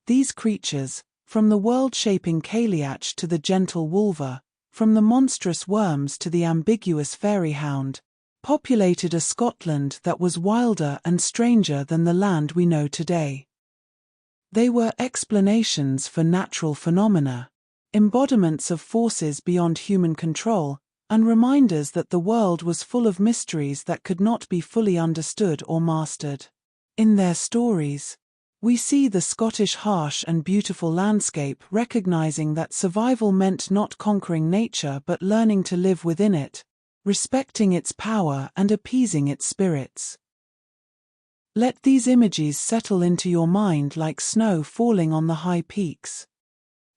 These creatures, from the world-shaping Cailleach to the gentle wolver, from the monstrous worms to the ambiguous fairy hound, populated a Scotland that was wilder and stranger than the land we know today. They were explanations for natural phenomena, embodiments of forces beyond human control, and reminders that the world was full of mysteries that could not be fully understood or mastered. In their stories, we see the Scottish harsh and beautiful landscape, recognizing that survival meant not conquering nature but learning to live within it, respecting its power and appeasing its spirits. Let these images settle into your mind like snow falling on the high peaks.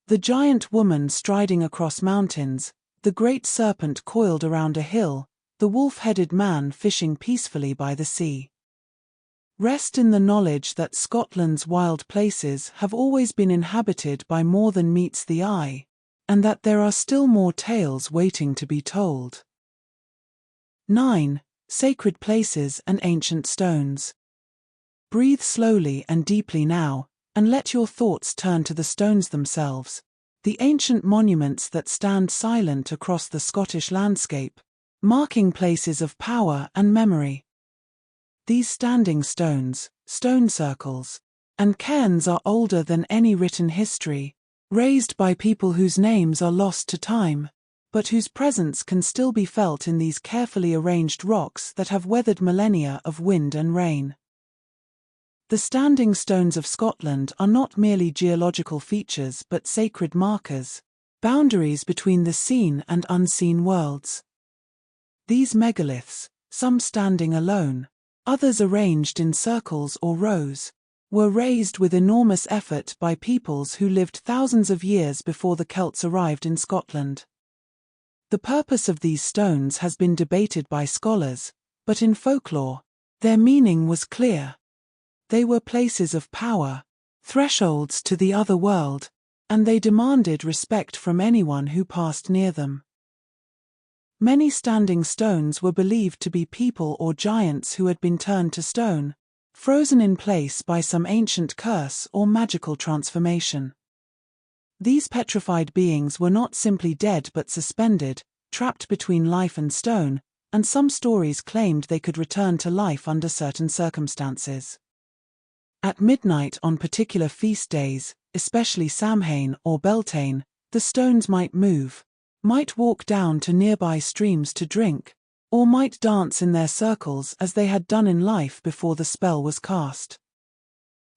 The giant woman striding across mountains, the great serpent coiled around a hill, the wolf-headed man fishing peacefully by the sea. Rest in the knowledge that Scotland's wild places have always been inhabited by more than meets the eye, and that there are still more tales waiting to be told. 9. Sacred places and ancient stones. Breathe slowly and deeply now, and let your thoughts turn to the stones themselves, the ancient monuments that stand silent across the Scottish landscape, marking places of power and memory. These standing stones, stone circles, and cairns are older than any written history, raised by people whose names are lost to time, but whose presence can still be felt in these carefully arranged rocks that have weathered millennia of wind and rain. The standing stones of Scotland are not merely geological features but sacred markers, boundaries between the seen and unseen worlds. These megaliths, some standing alone, others arranged in circles or rows, were raised with enormous effort by peoples who lived thousands of years before the Celts arrived in Scotland. The purpose of these stones has been debated by scholars, but in folklore, their meaning was clear. They were places of power, thresholds to the other world, and they demanded respect from anyone who passed near them. Many standing stones were believed to be people or giants who had been turned to stone, frozen in place by some ancient curse or magical transformation. These petrified beings were not simply dead but suspended, trapped between life and stone, and some stories claimed they could return to life under certain circumstances. At midnight on particular feast days, especially Samhain or Beltane, the stones might move, might walk down to nearby streams to drink, or might dance in their circles as they had done in life before the spell was cast.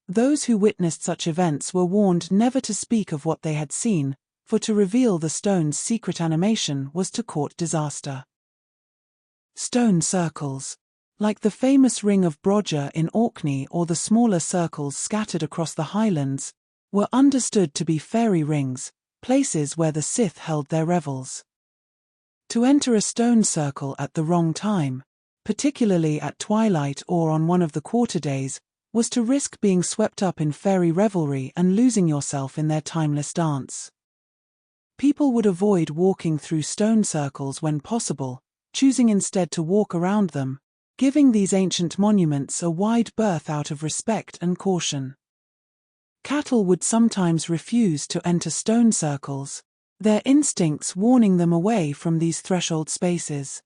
Those who witnessed such events were warned never to speak of what they had seen, for to reveal the stone's secret animation was to court disaster. Stone circles, like the famous Ring of Brodger in Orkney or the smaller circles scattered across the Highlands, were understood to be fairy rings, places where the Sith held their revels. To enter a stone circle at the wrong time, particularly at twilight or on one of the quarter days, was to risk being swept up in fairy revelry and losing yourself in their timeless dance. People would avoid walking through stone circles when possible, choosing instead to walk around them, giving these ancient monuments a wide berth out of respect and caution. Cattle would sometimes refuse to enter stone circles, their instincts warning them away from these threshold spaces.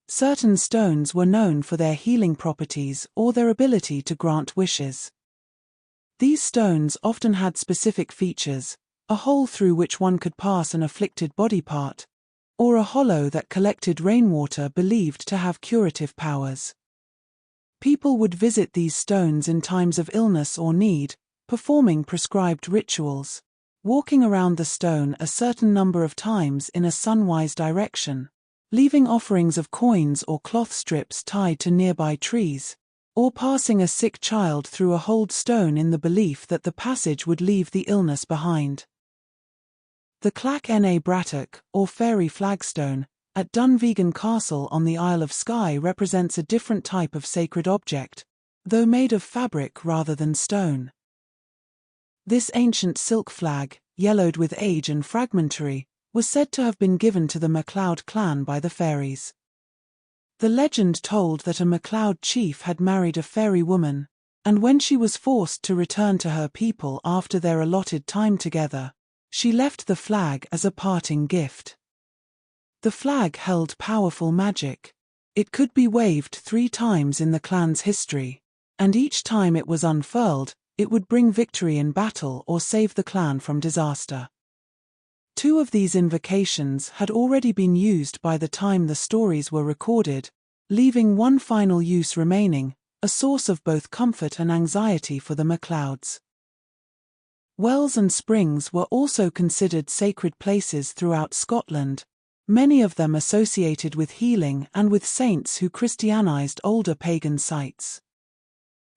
Certain stones were known for their healing properties or their ability to grant wishes. These stones often had specific features, a hole through which one could pass an afflicted body part, or a hollow that collected rainwater believed to have curative powers. People would visit these stones in times of illness or need, performing prescribed rituals, walking around the stone a certain number of times in a sunwise direction, leaving offerings of coins or cloth strips tied to nearby trees, or passing a sick child through a holed stone in the belief that the passage would leave the illness behind. The Clach na Bratach, or fairy flagstone, at Dunvegan Castle on the Isle of Skye represents a different type of sacred object, though made of fabric rather than stone. This ancient silk flag, yellowed with age and fragmentary, was said to have been given to the MacLeod clan by the fairies. The legend told that a MacLeod chief had married a fairy woman, and when she was forced to return to her people after their allotted time together, she left the flag as a parting gift. The flag held powerful magic. It could be waved 3 times in the clan's history, and each time it was unfurled, it would bring victory in battle or save the clan from disaster. Two of these invocations had already been used by the time the stories were recorded, leaving one final use remaining, a source of both comfort and anxiety for the MacLeods. Wells and springs were also considered sacred places throughout Scotland, many of them associated with healing and with saints who Christianized older pagan sites.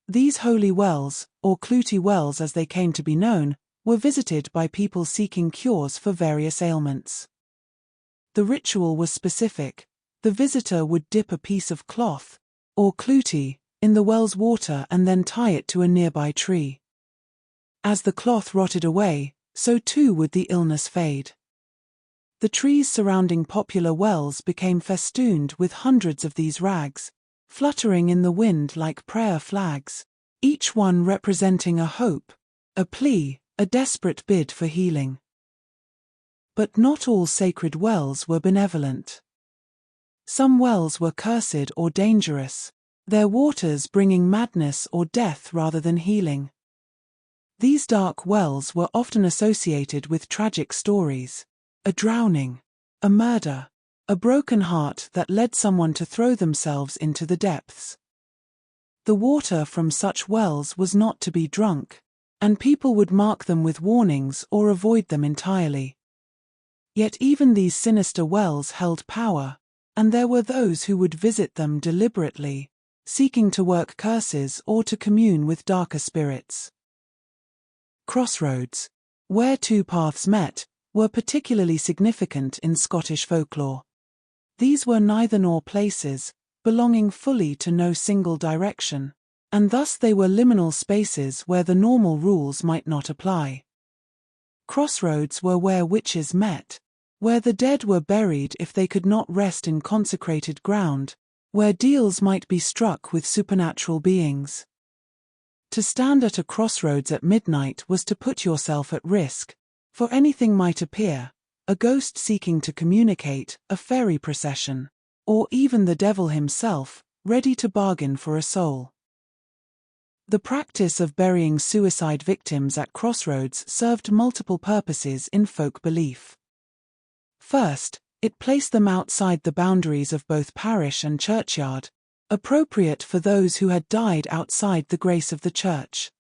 These holy wells, or Clootie wells as they came to be known, were visited by people seeking cures for various ailments. The ritual was specific. The visitor would dip a piece of cloth, or clootie, in the well's water and then tie it to a nearby tree. As the cloth rotted away, so too would the illness fade. The trees surrounding popular wells became festooned with hundreds of these rags, fluttering in the wind like prayer flags, each one representing a hope, a plea, a desperate bid for healing. But not all sacred wells were benevolent. Some wells were cursed or dangerous, their waters bringing madness or death rather than healing. These dark wells were often associated with tragic stories: a drowning, a murder, a broken heart that led someone to throw themselves into the depths. The water from such wells was not to be drunk, and people would mark them with warnings or avoid them entirely. Yet even these sinister wells held power, and there were those who would visit them deliberately, seeking to work curses or to commune with darker spirits. Crossroads, where two paths met, were particularly significant in Scottish folklore. These were neither-nor places, belonging fully to no single direction, and thus they were liminal spaces where the normal rules might not apply. Crossroads were where witches met, where the dead were buried if they could not rest in consecrated ground, where deals might be struck with supernatural beings. To stand at a crossroads at midnight was to put yourself at risk, for anything might appear: a ghost seeking to communicate, a fairy procession, or even the devil himself, ready to bargain for a soul. The practice of burying suicide victims at crossroads served multiple purposes in folk belief. First, it placed them outside the boundaries of both parish and churchyard, appropriate for those who had died outside the grace of the church.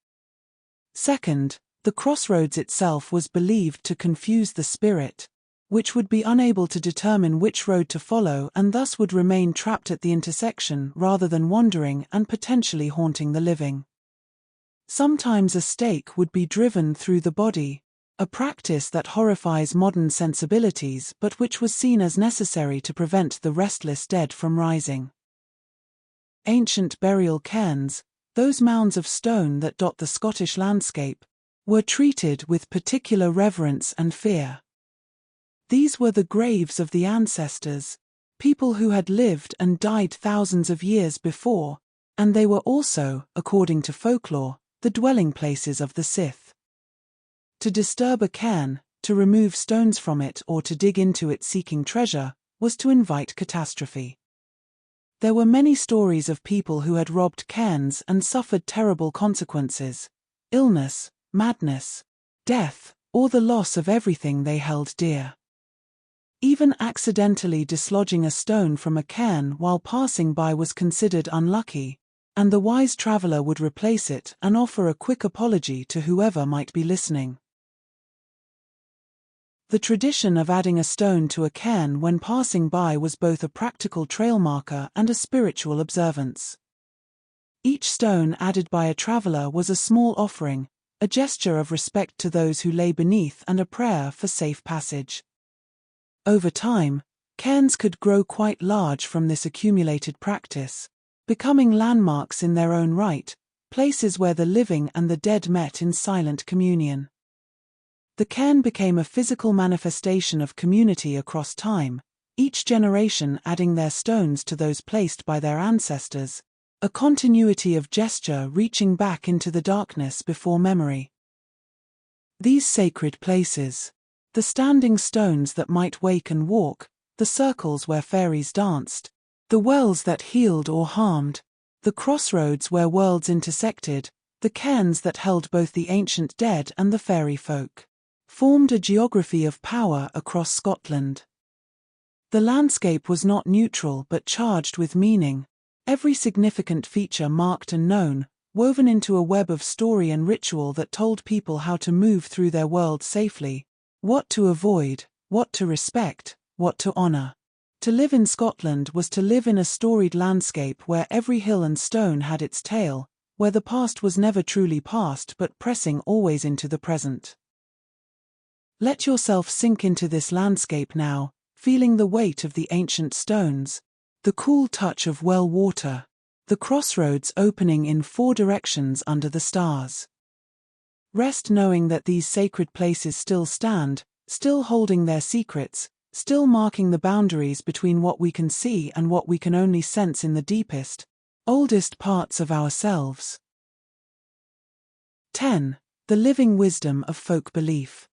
Second, the crossroads itself was believed to confuse the spirit, which would be unable to determine which road to follow and thus would remain trapped at the intersection rather than wandering and potentially haunting the living. Sometimes a stake would be driven through the body, a practice that horrifies modern sensibilities but which was seen as necessary to prevent the restless dead from rising. Ancient burial cairns, those mounds of stone that dot the Scottish landscape, were treated with particular reverence and fear. These were the graves of the ancestors, people who had lived and died thousands of years before, and they were also, according to folklore, the dwelling places of the Sith. To disturb a cairn, to remove stones from it or to dig into it seeking treasure, was to invite catastrophe. There were many stories of people who had robbed cairns and suffered terrible consequences: illness, madness, death, or the loss of everything they held dear. Even accidentally dislodging a stone from a cairn while passing by was considered unlucky, and the wise traveler would replace it and offer a quick apology to whoever might be listening. The tradition of adding a stone to a cairn when passing by was both a practical trail marker and a spiritual observance. Each stone added by a traveler was a small offering, a gesture of respect to those who lay beneath and a prayer for safe passage. Over time, cairns could grow quite large from this accumulated practice, becoming landmarks in their own right, places where the living and the dead met in silent communion. The cairn became a physical manifestation of community across time, each generation adding their stones to those placed by their ancestors, a continuity of gesture reaching back into the darkness before memory. These sacred places, the standing stones that might wake and walk, the circles where fairies danced, the wells that healed or harmed, the crossroads where worlds intersected, the cairns that held both the ancient dead and the fairy folk, formed a geography of power across Scotland. The landscape was not neutral but charged with meaning, every significant feature marked and known, woven into a web of story and ritual that told people how to move through their world safely, what to avoid, what to respect, what to honor. To live in Scotland was to live in a storied landscape where every hill and stone had its tale, where the past was never truly past but pressing always into the present. Let yourself sink into this landscape now, feeling the weight of the ancient stones, the cool touch of well water, the crossroads opening in 4 directions under the stars. Rest knowing that these sacred places still stand, still holding their secrets, still marking the boundaries between what we can see and what we can only sense in the deepest, oldest parts of ourselves. 10. The living wisdom of folk belief.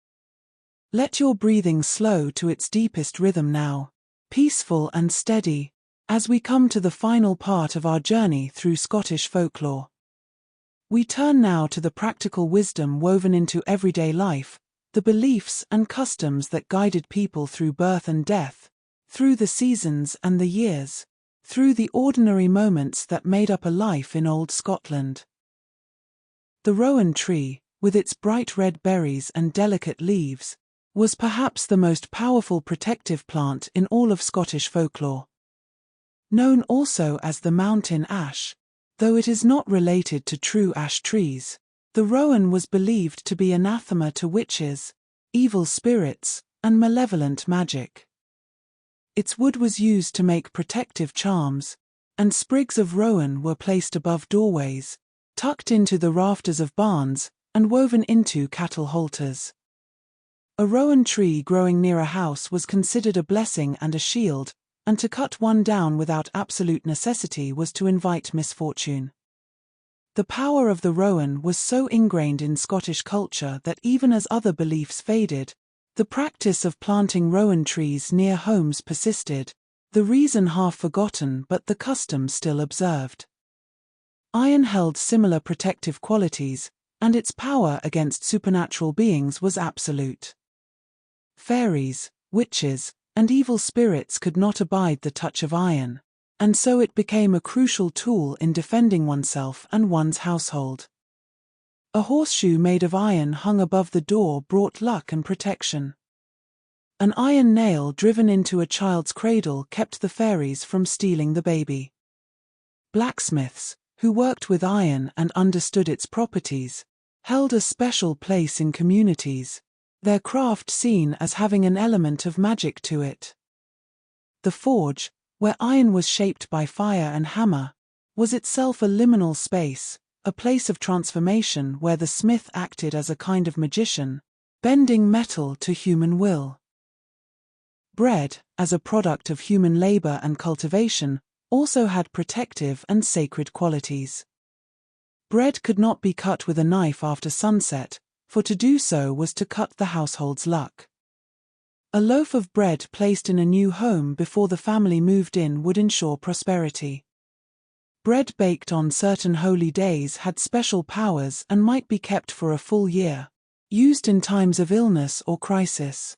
Let your breathing slow to its deepest rhythm now, peaceful and steady, as we come to the final part of our journey through Scottish folklore. We turn now to the practical wisdom woven into everyday life, the beliefs and customs that guided people through birth and death, through the seasons and the years, through the ordinary moments that made up a life in old Scotland. The rowan tree, with its bright red berries and delicate leaves, was perhaps the most powerful protective plant in all of Scottish folklore. Known also as the mountain ash, though it is not related to true ash trees, the rowan was believed to be anathema to witches, evil spirits, and malevolent magic. Its wood was used to make protective charms, and sprigs of rowan were placed above doorways, tucked into the rafters of barns, and woven into cattle halters. A rowan tree growing near a house was considered a blessing and a shield, and to cut one down without absolute necessity was to invite misfortune. The power of the rowan was so ingrained in Scottish culture that even as other beliefs faded, the practice of planting rowan trees near homes persisted, the reason half forgotten but the custom still observed. Iron held similar protective qualities, and its power against supernatural beings was absolute. Fairies, witches, and evil spirits could not abide the touch of iron, and so it became a crucial tool in defending oneself and one's household. A horseshoe made of iron hung above the door brought luck and protection. An iron nail driven into a child's cradle kept the fairies from stealing the baby. Blacksmiths, who worked with iron and understood its properties, held a special place in communities, their craft seen as having an element of magic to it. The forge, where iron was shaped by fire and hammer, was itself a liminal space, a place of transformation where the smith acted as a kind of magician, bending metal to human will. Bread, as a product of human labor and cultivation, also had protective and sacred qualities. Bread could not be cut with a knife after sunset, for to do so was to cut the household's luck. A loaf of bread placed in a new home before the family moved in would ensure prosperity. Bread baked on certain holy days had special powers and might be kept for a full year, used in times of illness or crisis.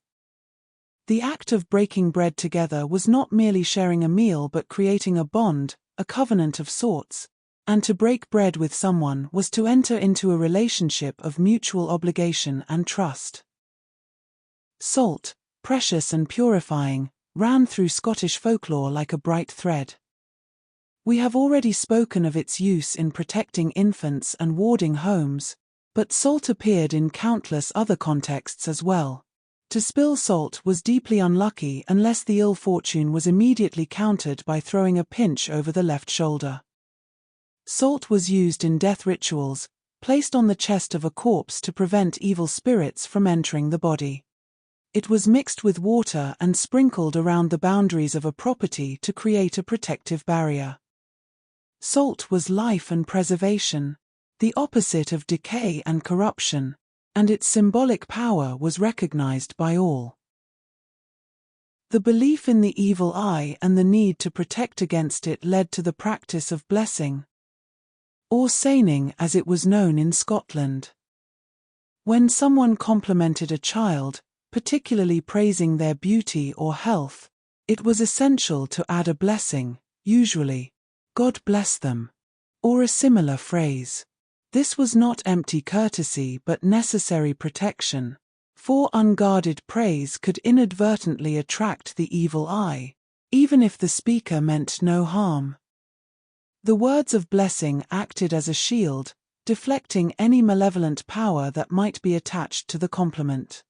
The act of breaking bread together was not merely sharing a meal but creating a bond, a covenant of sorts, and to break bread with someone was to enter into a relationship of mutual obligation and trust. Salt, precious and purifying, ran through Scottish folklore like a bright thread. We have already spoken of its use in protecting infants and warding homes, but salt appeared in countless other contexts as well. To spill salt was deeply unlucky unless the ill fortune was immediately countered by throwing a pinch over the left shoulder. Salt was used in death rituals, placed on the chest of a corpse to prevent evil spirits from entering the body. It was mixed with water and sprinkled around the boundaries of a property to create a protective barrier. Salt was life and preservation, the opposite of decay and corruption, and its symbolic power was recognized by all. The belief in the evil eye and the need to protect against it led to the practice of blessing, or seining as it was known in Scotland. When someone complimented a child, particularly praising their beauty or health, it was essential to add a blessing, usually, "God bless them," or a similar phrase. This was not empty courtesy but necessary protection, for unguarded praise could inadvertently attract the evil eye, even if the speaker meant no harm. The words of blessing acted as a shield, deflecting any malevolent power that might be attached to the compliment.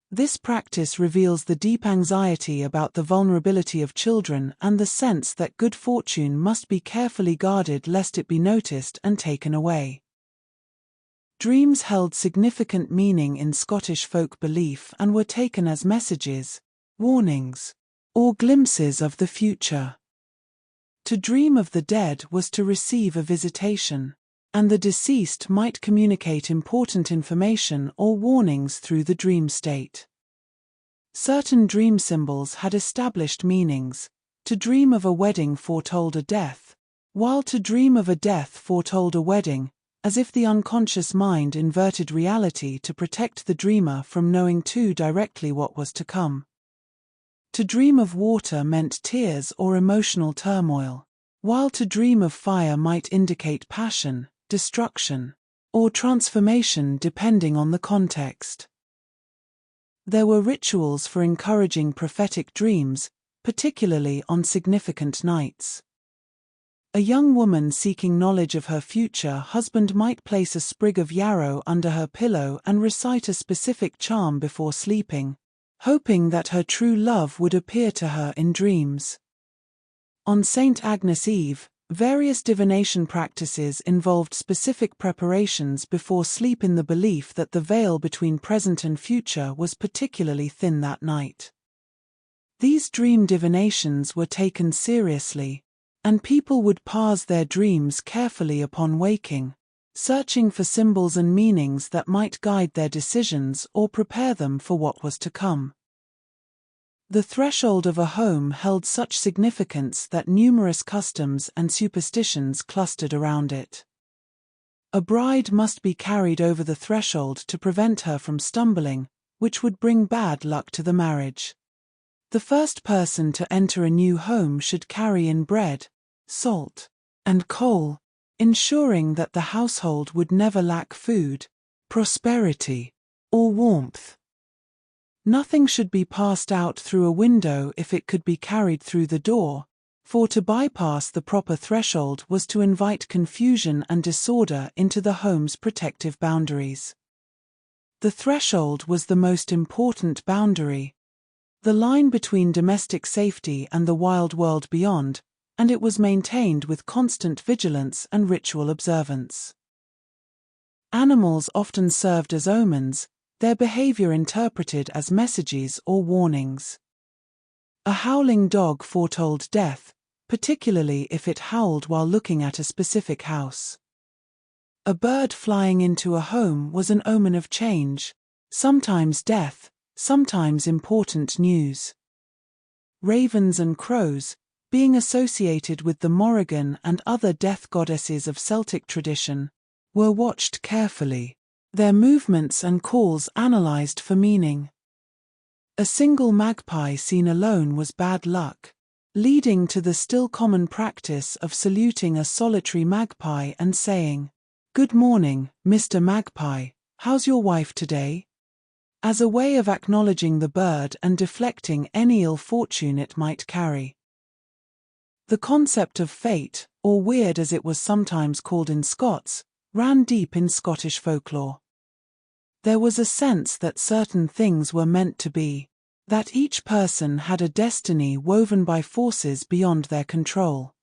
This practice reveals the deep anxiety about the vulnerability of children and the sense that good fortune must be carefully guarded lest it be noticed and taken away. Dreams held significant meaning in Scottish folk belief and were taken as messages, warnings, or glimpses of the future. To dream of the dead was to receive a visitation, and the deceased might communicate important information or warnings through the dream state. Certain dream symbols had established meanings. To dream of a wedding foretold a death, while to dream of a death foretold a wedding, as if the unconscious mind inverted reality to protect the dreamer from knowing too directly what was to come. To dream of water meant tears or emotional turmoil, while to dream of fire might indicate passion, destruction, or transformation depending on the context. There were rituals for encouraging prophetic dreams, particularly on significant nights. A young woman seeking knowledge of her future husband might place a sprig of yarrow under her pillow and recite a specific charm before sleeping, hoping that her true love would appear to her in dreams. On St. Agnes' Eve, various divination practices involved specific preparations before sleep in the belief that the veil between present and future was particularly thin that night. These dream divinations were taken seriously, and people would parse their dreams carefully upon waking, searching for symbols and meanings that might guide their decisions or prepare them for what was to come. The threshold of a home held such significance that numerous customs and superstitions clustered around it. A bride must be carried over the threshold to prevent her from stumbling, which would bring bad luck to the marriage. The first person to enter a new home should carry in bread, salt, and coal, ensuring that the household would never lack food, prosperity, or warmth. Nothing should be passed out through a window if it could be carried through the door, for to bypass the proper threshold was to invite confusion and disorder into the home's protective boundaries. The threshold was the most important boundary, the line between domestic safety and the wild world beyond, and it was maintained with constant vigilance and ritual observance. Animals often served as omens, their behavior interpreted as messages or warnings. A howling dog foretold death, particularly if it howled while looking at a specific house. A bird flying into a home was an omen of change, sometimes death, sometimes important news. Ravens and crows, being associated with the Morrigan and other death goddesses of Celtic tradition, were watched carefully, their movements and calls analyzed for meaning. A single magpie seen alone was bad luck, leading to the still common practice of saluting a solitary magpie and saying, "Good morning, Mr. Magpie, how's your wife today?" as a way of acknowledging the bird and deflecting any ill fortune it might carry. The concept of fate, or weird as it was sometimes called in Scots, ran deep in Scottish folklore. There was a sense that certain things were meant to be, that each person had a destiny woven by forces beyond their control.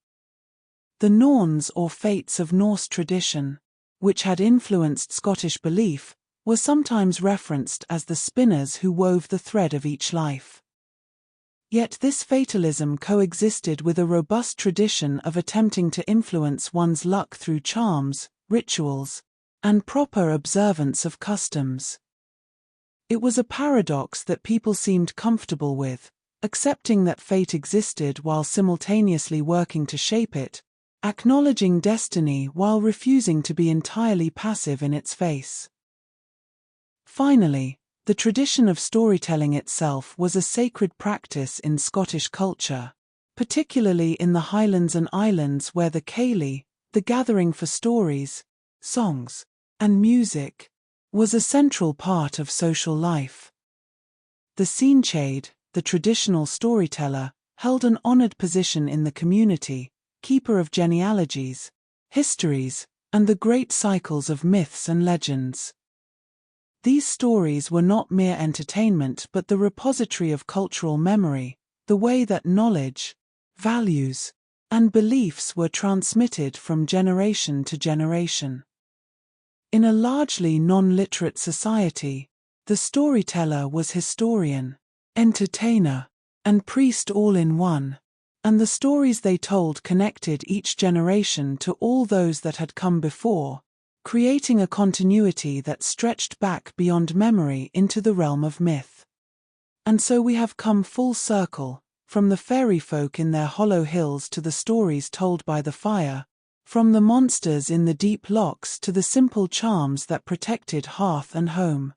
The Norns or fates of Norse tradition, which had influenced Scottish belief, were sometimes referenced as the spinners who wove the thread of each life. Yet this fatalism coexisted with a robust tradition of attempting to influence one's luck through charms, rituals, and proper observance of customs. It was a paradox that people seemed comfortable with, accepting that fate existed while simultaneously working to shape it, acknowledging destiny while refusing to be entirely passive in its face. Finally, the tradition of storytelling itself was a sacred practice in Scottish culture, particularly in the Highlands and Islands where the ceilidh, the gathering for stories, songs, and music, was a central part of social life. The Seanchaid, the traditional storyteller, held an honored position in the community, keeper of genealogies, histories, and the great cycles of myths and legends. These stories were not mere entertainment but the repository of cultural memory, the way that knowledge, values, and beliefs were transmitted from generation to generation. In a largely non-literate society, the storyteller was historian, entertainer, and priest all in one, and the stories they told connected each generation to all those that had come before, creating a continuity that stretched back beyond memory into the realm of myth. And so we have come full circle, from the fairy folk in their hollow hills to the stories told by the fire, from the monsters in the deep lochs to the simple charms that protected hearth and home.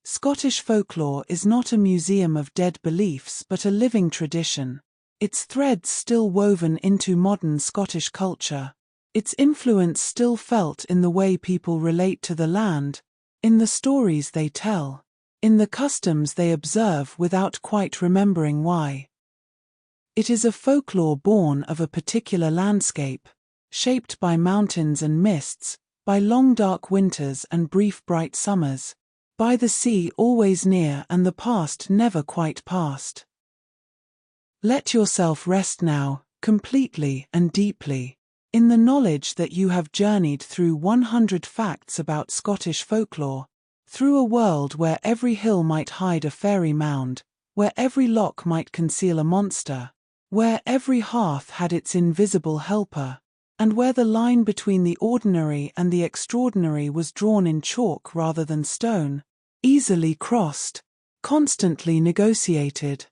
Scottish folklore is not a museum of dead beliefs but a living tradition, its threads still woven into modern Scottish culture, its influence still felt in the way people relate to the land, in the stories they tell, in the customs they observe without quite remembering why. It is a folklore born of a particular landscape, shaped by mountains and mists, by long dark winters and brief bright summers, by the sea always near and the past never quite past. Let yourself rest now, completely and deeply, in the knowledge that you have journeyed through 100 facts about Scottish folklore, through a world where every hill might hide a fairy mound, where every loch might conceal a monster, where every hearth had its invisible helper, and where the line between the ordinary and the extraordinary was drawn in chalk rather than stone, easily crossed, constantly negotiated.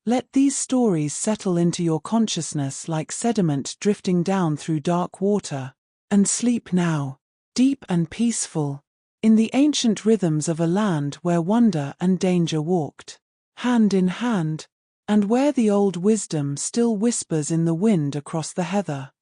Let these stories settle into your consciousness like sediment drifting down through dark water, and sleep now, deep and peaceful, in the ancient rhythms of a land where wonder and danger walked, hand in hand, and where the old wisdom still whispers in the wind across the heather.